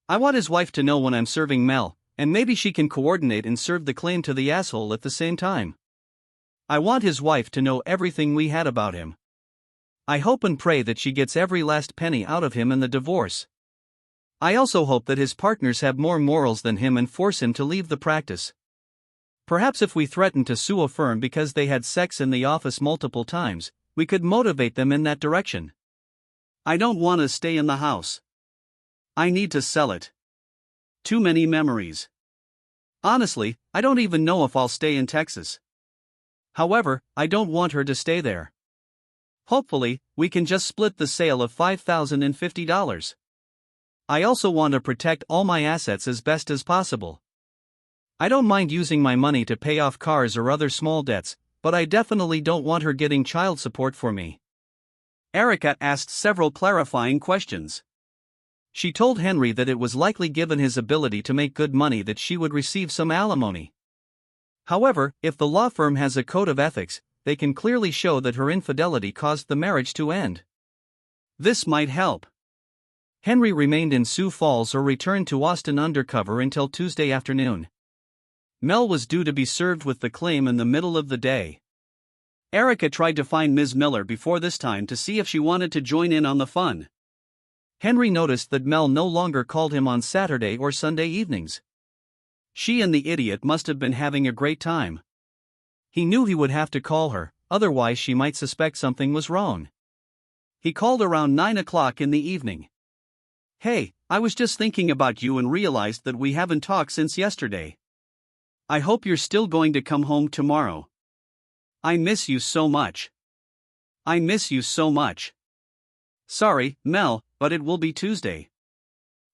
I want his wife to know when I'm serving Mel, and maybe she can coordinate and serve the claim to the asshole at the same time. I want his wife to know everything we had about him. I hope and pray that she gets every last penny out of him in the divorce. I also hope that his partners have more morals than him and force him to leave the practice. Perhaps if we threaten to sue a firm because they had sex in the office multiple times, we could motivate them in that direction. I don't want to stay in the house. I need to sell it. Too many memories. Honestly, I don't even know if I'll stay in Texas. However, I don't want her to stay there. Hopefully, we can just split the sale of $5,050. I also want to protect all my assets as best as possible. I don't mind using my money to pay off cars or other small debts, but I definitely don't want her getting child support for me. Erica asked several clarifying questions. She told Henry that it was likely, given his ability to make good money, that she would receive some alimony. However, if the law firm has a code of ethics, they can clearly show that her infidelity caused the marriage to end. This might help. Henry remained in Sioux Falls or returned to Austin undercover until Tuesday afternoon. Mel was due to be served with the claim in the middle of the day. Erica tried to find Ms. Miller before this time to see if she wanted to join in on the fun. Henry noticed that Mel no longer called him on Saturday or Sunday evenings. She and the idiot must have been having a great time. He knew he would have to call her, otherwise she might suspect something was wrong. He called around 9 o'clock in the evening. "Hey, I was just thinking about you and realized that we haven't talked since yesterday. I hope you're still going to come home tomorrow. I miss you so much. I miss you so much. Sorry, Mel, but it will be Tuesday.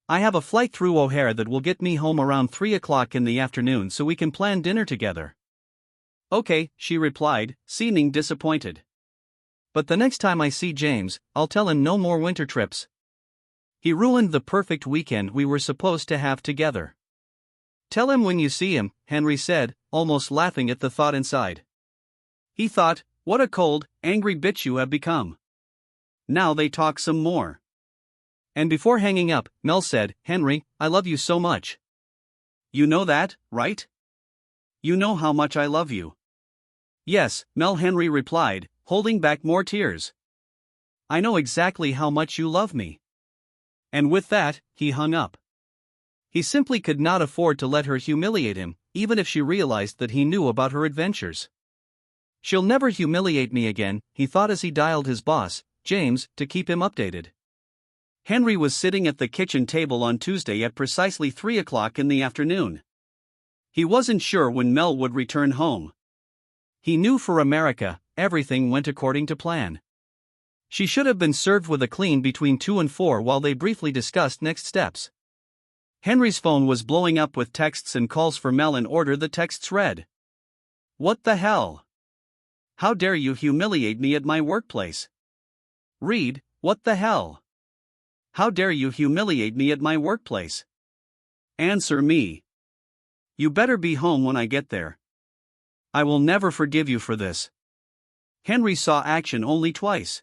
I have a flight through O'Hare that will get me home around 3 o'clock in the afternoon so we can plan dinner together." "Okay," she replied, seeming disappointed. "But the next time I see James, I'll tell him no more winter trips. He ruined the perfect weekend we were supposed to have together." "Tell him when you see him," Henry said, almost laughing at the thought inside. He thought, what a cold, angry bitch you have become. Now they talk some more. And before hanging up, Mel said, "Henry, I love you so much. You know that, right? You know how much I love you." "Yes," Mel Henry replied, holding back more tears. "I know exactly how much you love me." And with that, he hung up. He simply could not afford to let her humiliate him, even if she realized that he knew about her adventures. "She'll never humiliate me again," he thought as he dialed his boss, James, to keep him updated. Henry was sitting at the kitchen table on Tuesday at precisely 3 o'clock in the afternoon. He wasn't sure when Mel would return home. He knew for America, everything went according to plan. She should have been served with a clean between 2 and 4 while they briefly discussed next steps. Henry's phone was blowing up with texts and calls for Mel. In order, the texts read: "What the hell? How dare you humiliate me at my workplace?" Read, "What the hell? How dare you humiliate me at my workplace? Answer me. You better be home when I get there. I will never forgive you for this." Henry saw action only twice.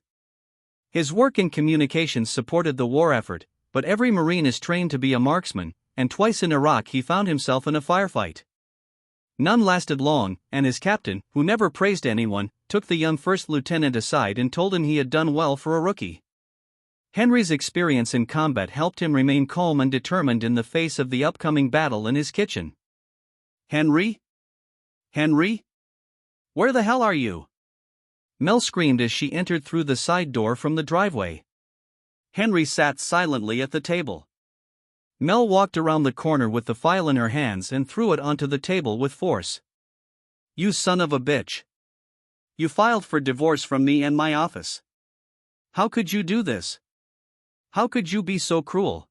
His work in communications supported the war effort, but every Marine is trained to be a marksman, and twice in Iraq he found himself in a firefight. None lasted long, and his captain, who never praised anyone, took the young first lieutenant aside and told him he had done well for a rookie. Henry's experience in combat helped him remain calm and determined in the face of the upcoming battle in his kitchen. "Henry? Henry? Where the hell are you?" Mel screamed as she entered through the side door from the driveway. Henry sat silently at the table. Mel walked around the corner with the file in her hands and threw it onto the table with force. "You son of a bitch. You filed for divorce from me and my office. How could you do this? How could you be so cruel?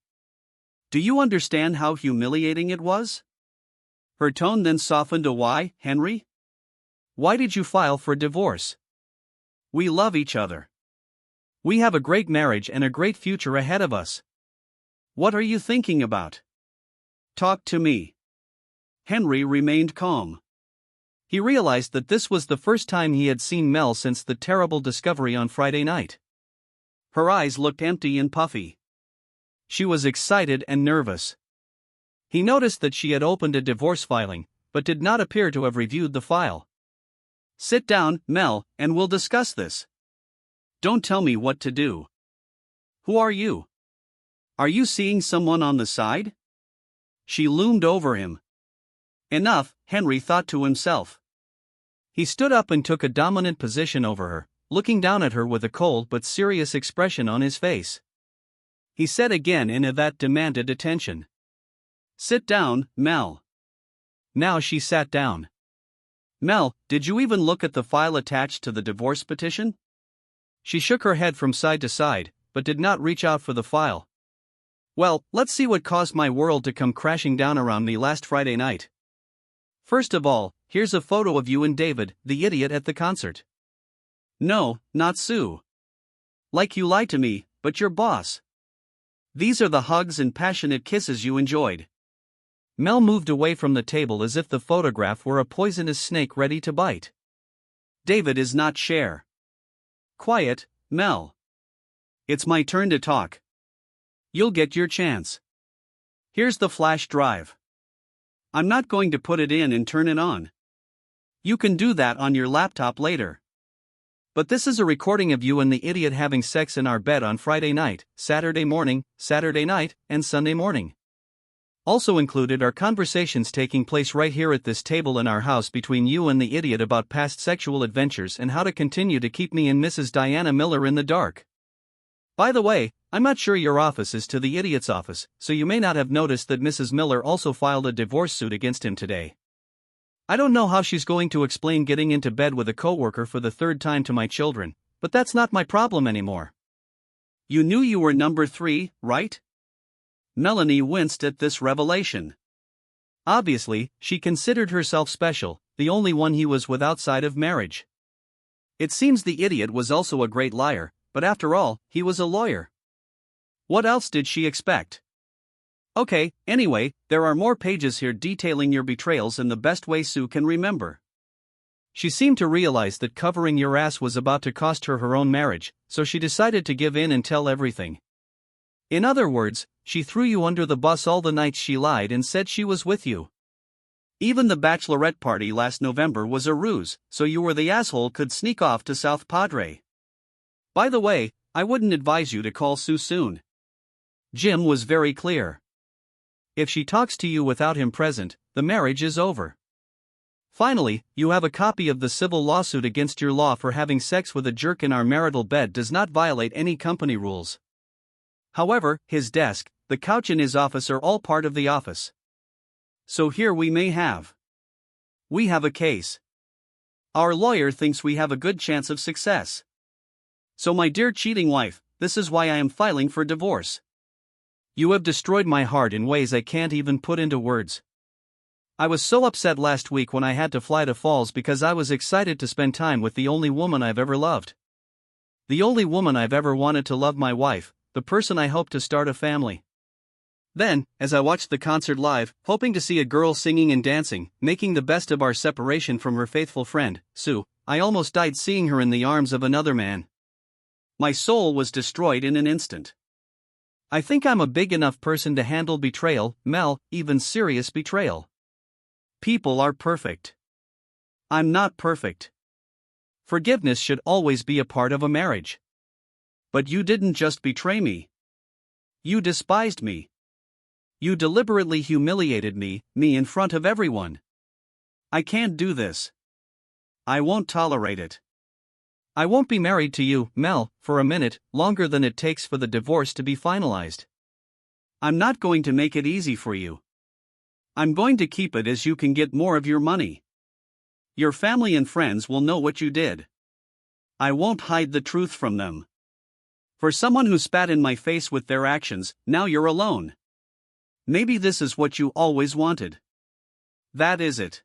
Do you understand how humiliating it was?" Her tone then softened. "Why, Henry? Why did you file for divorce? We love each other. We have a great marriage and a great future ahead of us. What are you thinking about? Talk to me." Henry remained calm. He realized that this was the first time he had seen Mel since the terrible discovery on Friday night. Her eyes looked empty and puffy. She was excited and nervous. He noticed that she had opened a divorce filing, but did not appear to have reviewed the file. "Sit down, Mel, and we'll discuss this. Don't tell me what to do. Who are you? Are you seeing someone on the side?" She loomed over him. Enough, Henry thought to himself. He stood up and took a dominant position over her, looking down at her with a cold but serious expression on his face. He said again in a that demanded attention, "Sit down, Mel." Now she sat down. "Mel, did you even look at the file attached to the divorce petition?" She shook her head from side to side, but did not reach out for the file. Well, let's see what caused my world to come crashing down around me last Friday night. First of all, here's a photo of you and David, the idiot at the concert. No, not Sue. Like you lied to me, but your boss. These are the hugs and passionate kisses you enjoyed. Mel moved away from the table as if the photograph were a poisonous snake ready to bite. David is not Cher. Quiet, Mel. It's my turn to talk. You'll get your chance. Here's the flash drive. I'm not going to put it in and turn it on. You can do that on your laptop later. But this is a recording of you and the idiot having sex in our bed on Friday night, Saturday morning, Saturday night, and Sunday morning. Also included are conversations taking place right here at this table in our house between you and the idiot about past sexual adventures and how to continue to keep me and Mrs. Diana Miller in the dark. By the way, I'm not sure your office is to the idiot's office, so you may not have noticed that Mrs. Miller also filed a divorce suit against him today. I don't know how she's going to explain getting into bed with a coworker for the third time to my children, but that's not my problem anymore. You knew you were number 3, right? Melanie winced at this revelation. Obviously, she considered herself special, the only one he was with outside of marriage. It seems the idiot was also a great liar, but after all, he was a lawyer. What else did she expect? Okay, anyway, there are more pages here detailing your betrayals in the best way Sue can remember. She seemed to realize that covering your ass was about to cost her her own marriage, so she decided to give in and tell everything. In other words, she threw you under the bus all the nights she lied and said she was with you. Even the bachelorette party last November was a ruse, so you or the asshole could sneak off to South Padre. By the way, I wouldn't advise you to call Sue soon. Jim was very clear. If she talks to you without him present, the marriage is over. Finally, you have a copy of the civil lawsuit against your law for having sex with a jerk in our marital bed does not violate any company rules. However, his desk, the couch in his office are all part of the office. So here we have a case. Our lawyer thinks we have a good chance of success. So my dear cheating wife, this is why I am filing for divorce. You have destroyed my heart in ways I can't even put into words. I was so upset last week when I had to fly to Falls because I was excited to spend time with the only woman I've ever loved. The only woman I've ever wanted to love, my wife, the person I hope to start a family. Then, as I watched the concert live, hoping to see a girl singing and dancing, making the best of our separation from her faithful friend, Sue, I almost died seeing her in the arms of another man. My soul was destroyed in an instant. I think I'm a big enough person to handle betrayal, Mel, even serious betrayal. People are perfect. I'm not perfect. Forgiveness should always be a part of a marriage. But you didn't just betray me. You despised me. You deliberately humiliated me in front of everyone. I can't do this. I won't tolerate it. I won't be married to you, Mel, for a minute, longer than it takes for the divorce to be finalized. I'm not going to make it easy for you. I'm going to keep it as you can get more of your money. Your family and friends will know what you did. I won't hide the truth from them. For someone who spat in my face with their actions, now you're alone. Maybe this is what you always wanted. That is it.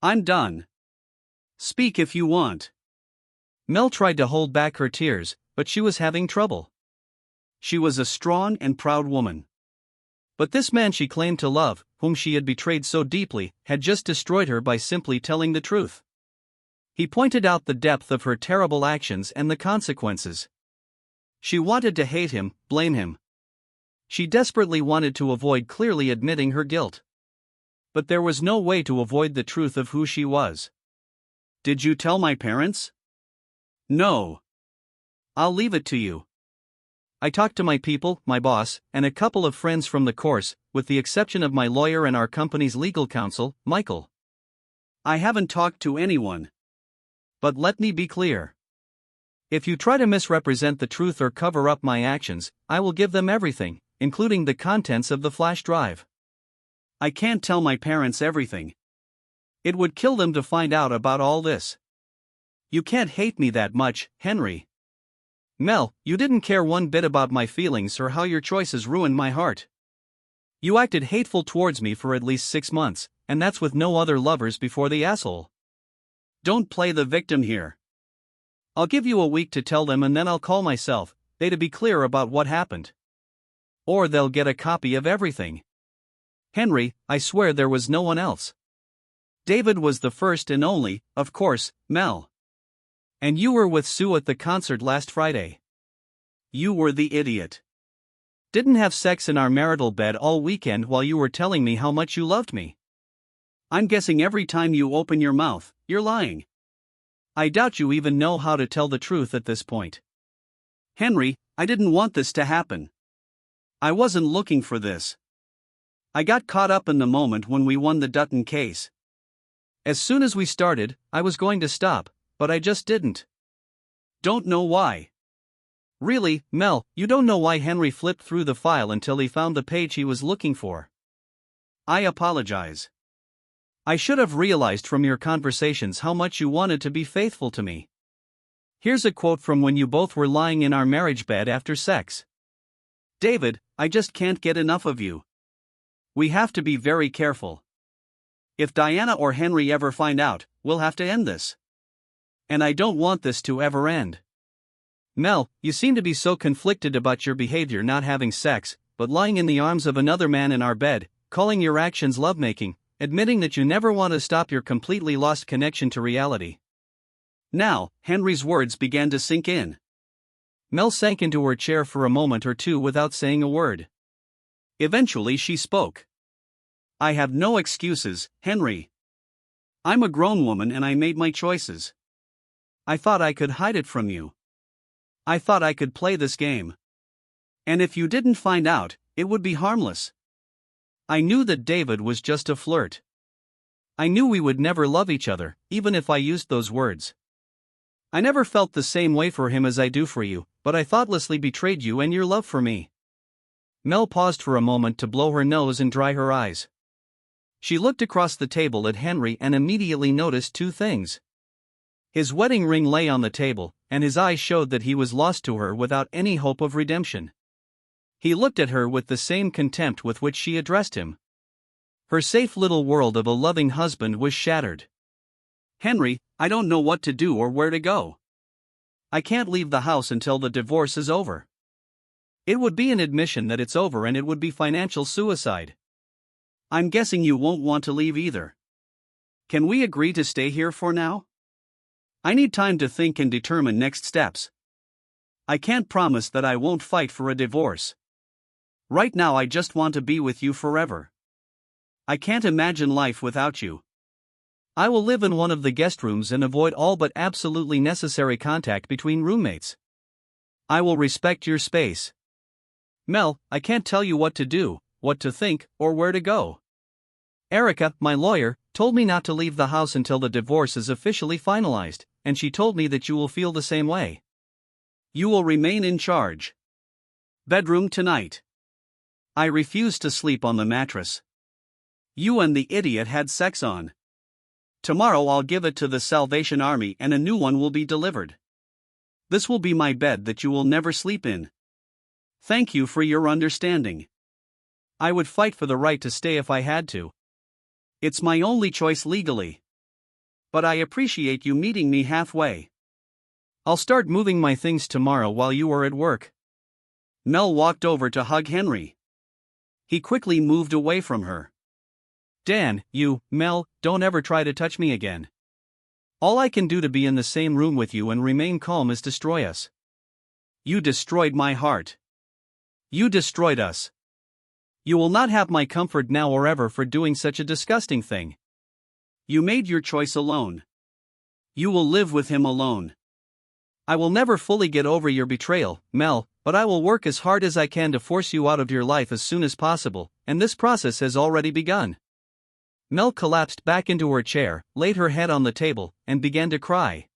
I'm done. Speak if you want. Mel tried to hold back her tears, but she was having trouble. She was a strong and proud woman. But this man she claimed to love, whom she had betrayed so deeply, had just destroyed her by simply telling the truth. He pointed out the depth of her terrible actions and the consequences. She wanted to hate him, blame him. She desperately wanted to avoid clearly admitting her guilt. But there was no way to avoid the truth of who she was. Did you tell my parents? No. I'll leave it to you. I talked to my people, my boss, and a couple of friends from the course, with the exception of my lawyer and our company's legal counsel, Michael. I haven't talked to anyone. But let me be clear. If you try to misrepresent the truth or cover up my actions, I will give them everything, including the contents of the flash drive. I can't tell my parents everything. It would kill them to find out about all this. You can't hate me that much, Henry. Mel, you didn't care one bit about my feelings or how your choices ruined my heart. You acted hateful towards me for at least 6 months, and that's with no other lovers before the asshole. Don't play the victim here. I'll give you a week to tell them and then I'll call myself, they to be clear about what happened. Or they'll get a copy of everything. Henry, I swear there was no one else. David was the first and only, of course, Mel. And you were with Sue at the concert last Friday. You were the idiot. Didn't have sex in our marital bed all weekend while you were telling me how much you loved me. I'm guessing every time you open your mouth, you're lying. I doubt you even know how to tell the truth at this point. Henry, I didn't want this to happen. I wasn't looking for this. I got caught up in the moment when we won the Dutton case. As soon as we started, I was going to stop, but I just didn't. Don't know why. Really, Mel, you don't know why Henry flipped through the file until he found the page he was looking for. I apologize. I should have realized from your conversations how much you wanted to be faithful to me. Here's a quote from when you both were lying in our marriage bed after sex. David, I just can't get enough of you. We have to be very careful. If Diana or Henry ever find out, we'll have to end this. And I don't want this to ever end. Mel, you seem to be so conflicted about your behavior not having sex, but lying in the arms of another man in our bed, calling your actions lovemaking, admitting that you never want to stop your completely lost connection to reality. Now, Henry's words began to sink in. Mel sank into her chair for a moment or two without saying a word. Eventually she spoke. I have no excuses, Henry. I'm a grown woman and I made my choices. I thought I could hide it from you. I thought I could play this game. And if you didn't find out, it would be harmless. I knew that David was just a flirt. I knew we would never love each other, even if I used those words. I never felt the same way for him as I do for you, but I thoughtlessly betrayed you and your love for me. Mel paused for a moment to blow her nose and dry her eyes. She looked across the table at Henry and immediately noticed two things. His wedding ring lay on the table, and his eyes showed that he was lost to her without any hope of redemption. He looked at her with the same contempt with which she addressed him. Her safe little world of a loving husband was shattered. Henry, I don't know what to do or where to go. I can't leave the house until the divorce is over. It would be an admission that it's over and it would be financial suicide. I'm guessing you won't want to leave either. Can we agree to stay here for now? I need time to think and determine next steps. I can't promise that I won't fight for a divorce. Right now I just want to be with you forever. I can't imagine life without you. I will live in one of the guest rooms and avoid all but absolutely necessary contact between roommates. I will respect your space. Mel, I can't tell you what to do, what to think, or where to go. Erica, my lawyer, told me not to leave the house until the divorce is officially finalized, and she told me that you will feel the same way. You will remain in charge. Bedroom tonight. I refuse to sleep on the mattress. You and the idiot had sex on. Tomorrow I'll give it to the Salvation Army and a new one will be delivered. This will be my bed that you will never sleep in. Thank you for your understanding. I would fight for the right to stay if I had to. It's my only choice legally. But I appreciate you meeting me halfway. I'll start moving my things tomorrow while you are at work. Mel walked over to hug Henry. He quickly moved away from her. Dan, Mel, don't ever try to touch me again. All I can do to be in the same room with you and remain calm is destroy us. You destroyed my heart. You destroyed us. You will not have my comfort now or ever for doing such a disgusting thing. You made your choice alone. You will live with him alone. I will never fully get over your betrayal, Mel, but I will work as hard as I can to force you out of your life as soon as possible, and this process has already begun. Mel collapsed back into her chair, laid her head on the table, and began to cry.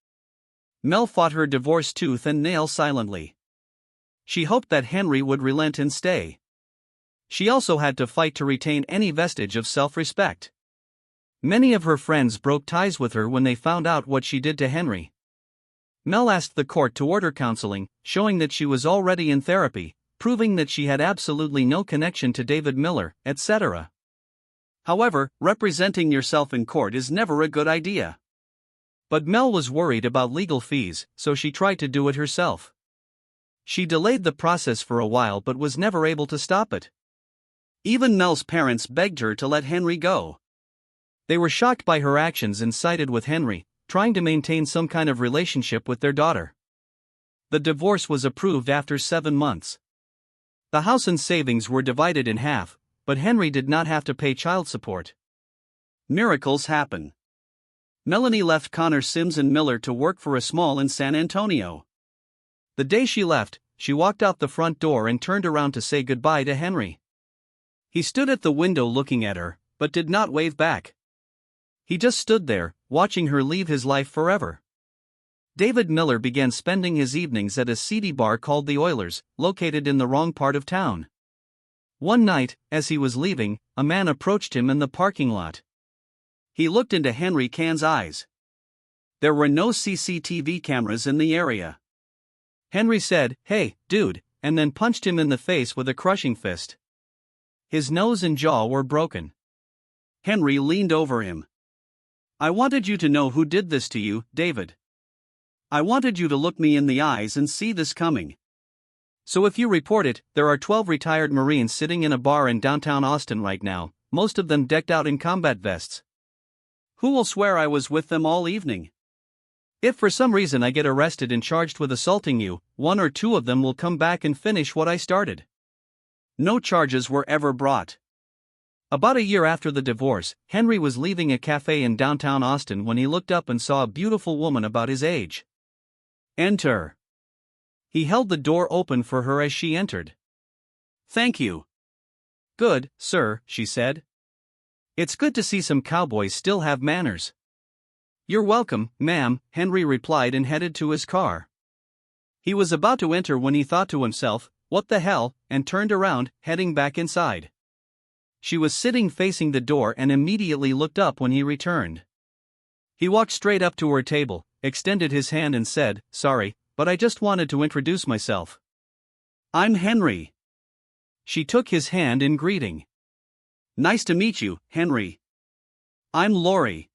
Mel fought her divorce tooth and nail silently. She hoped that Henry would relent and stay. She also had to fight to retain any vestige of self-respect. Many of her friends broke ties with her when they found out what she did to Henry. Mel asked the court to order counseling, showing that she was already in therapy, proving that she had absolutely no connection to David Miller, etc. However, representing yourself in court is never a good idea. But Mel was worried about legal fees, so she tried to do it herself. She delayed the process for a while but was never able to stop it. Even Mel's parents begged her to let Henry go. They were shocked by her actions and sided with Henry, trying to maintain some kind of relationship with their daughter. The divorce was approved after 7 months. The house and savings were divided in half, but Henry did not have to pay child support. Miracles happen. Melanie left Connor Sims and Miller to work for a small in San Antonio. The day she left, she walked out the front door and turned around to say goodbye to Henry. He stood at the window looking at her, but did not wave back. He just stood there, watching her leave his life forever. David Miller began spending his evenings at a seedy bar called the Oilers, located in the wrong part of town. One night, as he was leaving, a man approached him in the parking lot. He looked into Henry Can's eyes. There were no CCTV cameras in the area. Henry said, "Hey, dude," and then punched him in the face with a crushing fist. His nose and jaw were broken. Henry leaned over him. "I wanted you to know who did this to you, David. I wanted you to look me in the eyes and see this coming. So if you report it, there are 12 retired Marines sitting in a bar in downtown Austin right now, most of them decked out in combat vests. Who will swear I was with them all evening? If for some reason I get arrested and charged with assaulting you, 1 or 2 of them will come back and finish what I started." No charges were ever brought. About a year after the divorce, Henry was leaving a cafe in downtown Austin when he looked up and saw a beautiful woman about his age. "Enter." He held the door open for her as she entered. "Thank you." "Good, sir," she said. "It's good to see some cowboys still have manners." "You're welcome, ma'am," Henry replied and headed to his car. He was about to enter when he thought to himself, "What the hell," and turned around, heading back inside. She was sitting facing the door and immediately looked up when he returned. He walked straight up to her table, extended his hand and said, "Sorry, but I just wanted to introduce myself. I'm Henry." She took his hand in greeting. "Nice to meet you, Henry. I'm Lori.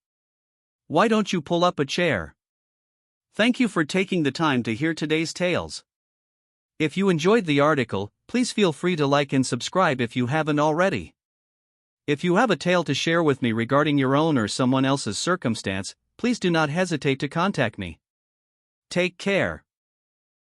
Why don't you pull up a chair? Thank you for taking the time to hear today's tales. If you enjoyed the article, please feel free to like and subscribe if you haven't already. If you have a tale to share with me regarding your own or someone else's circumstance, please do not hesitate to contact me. Take care.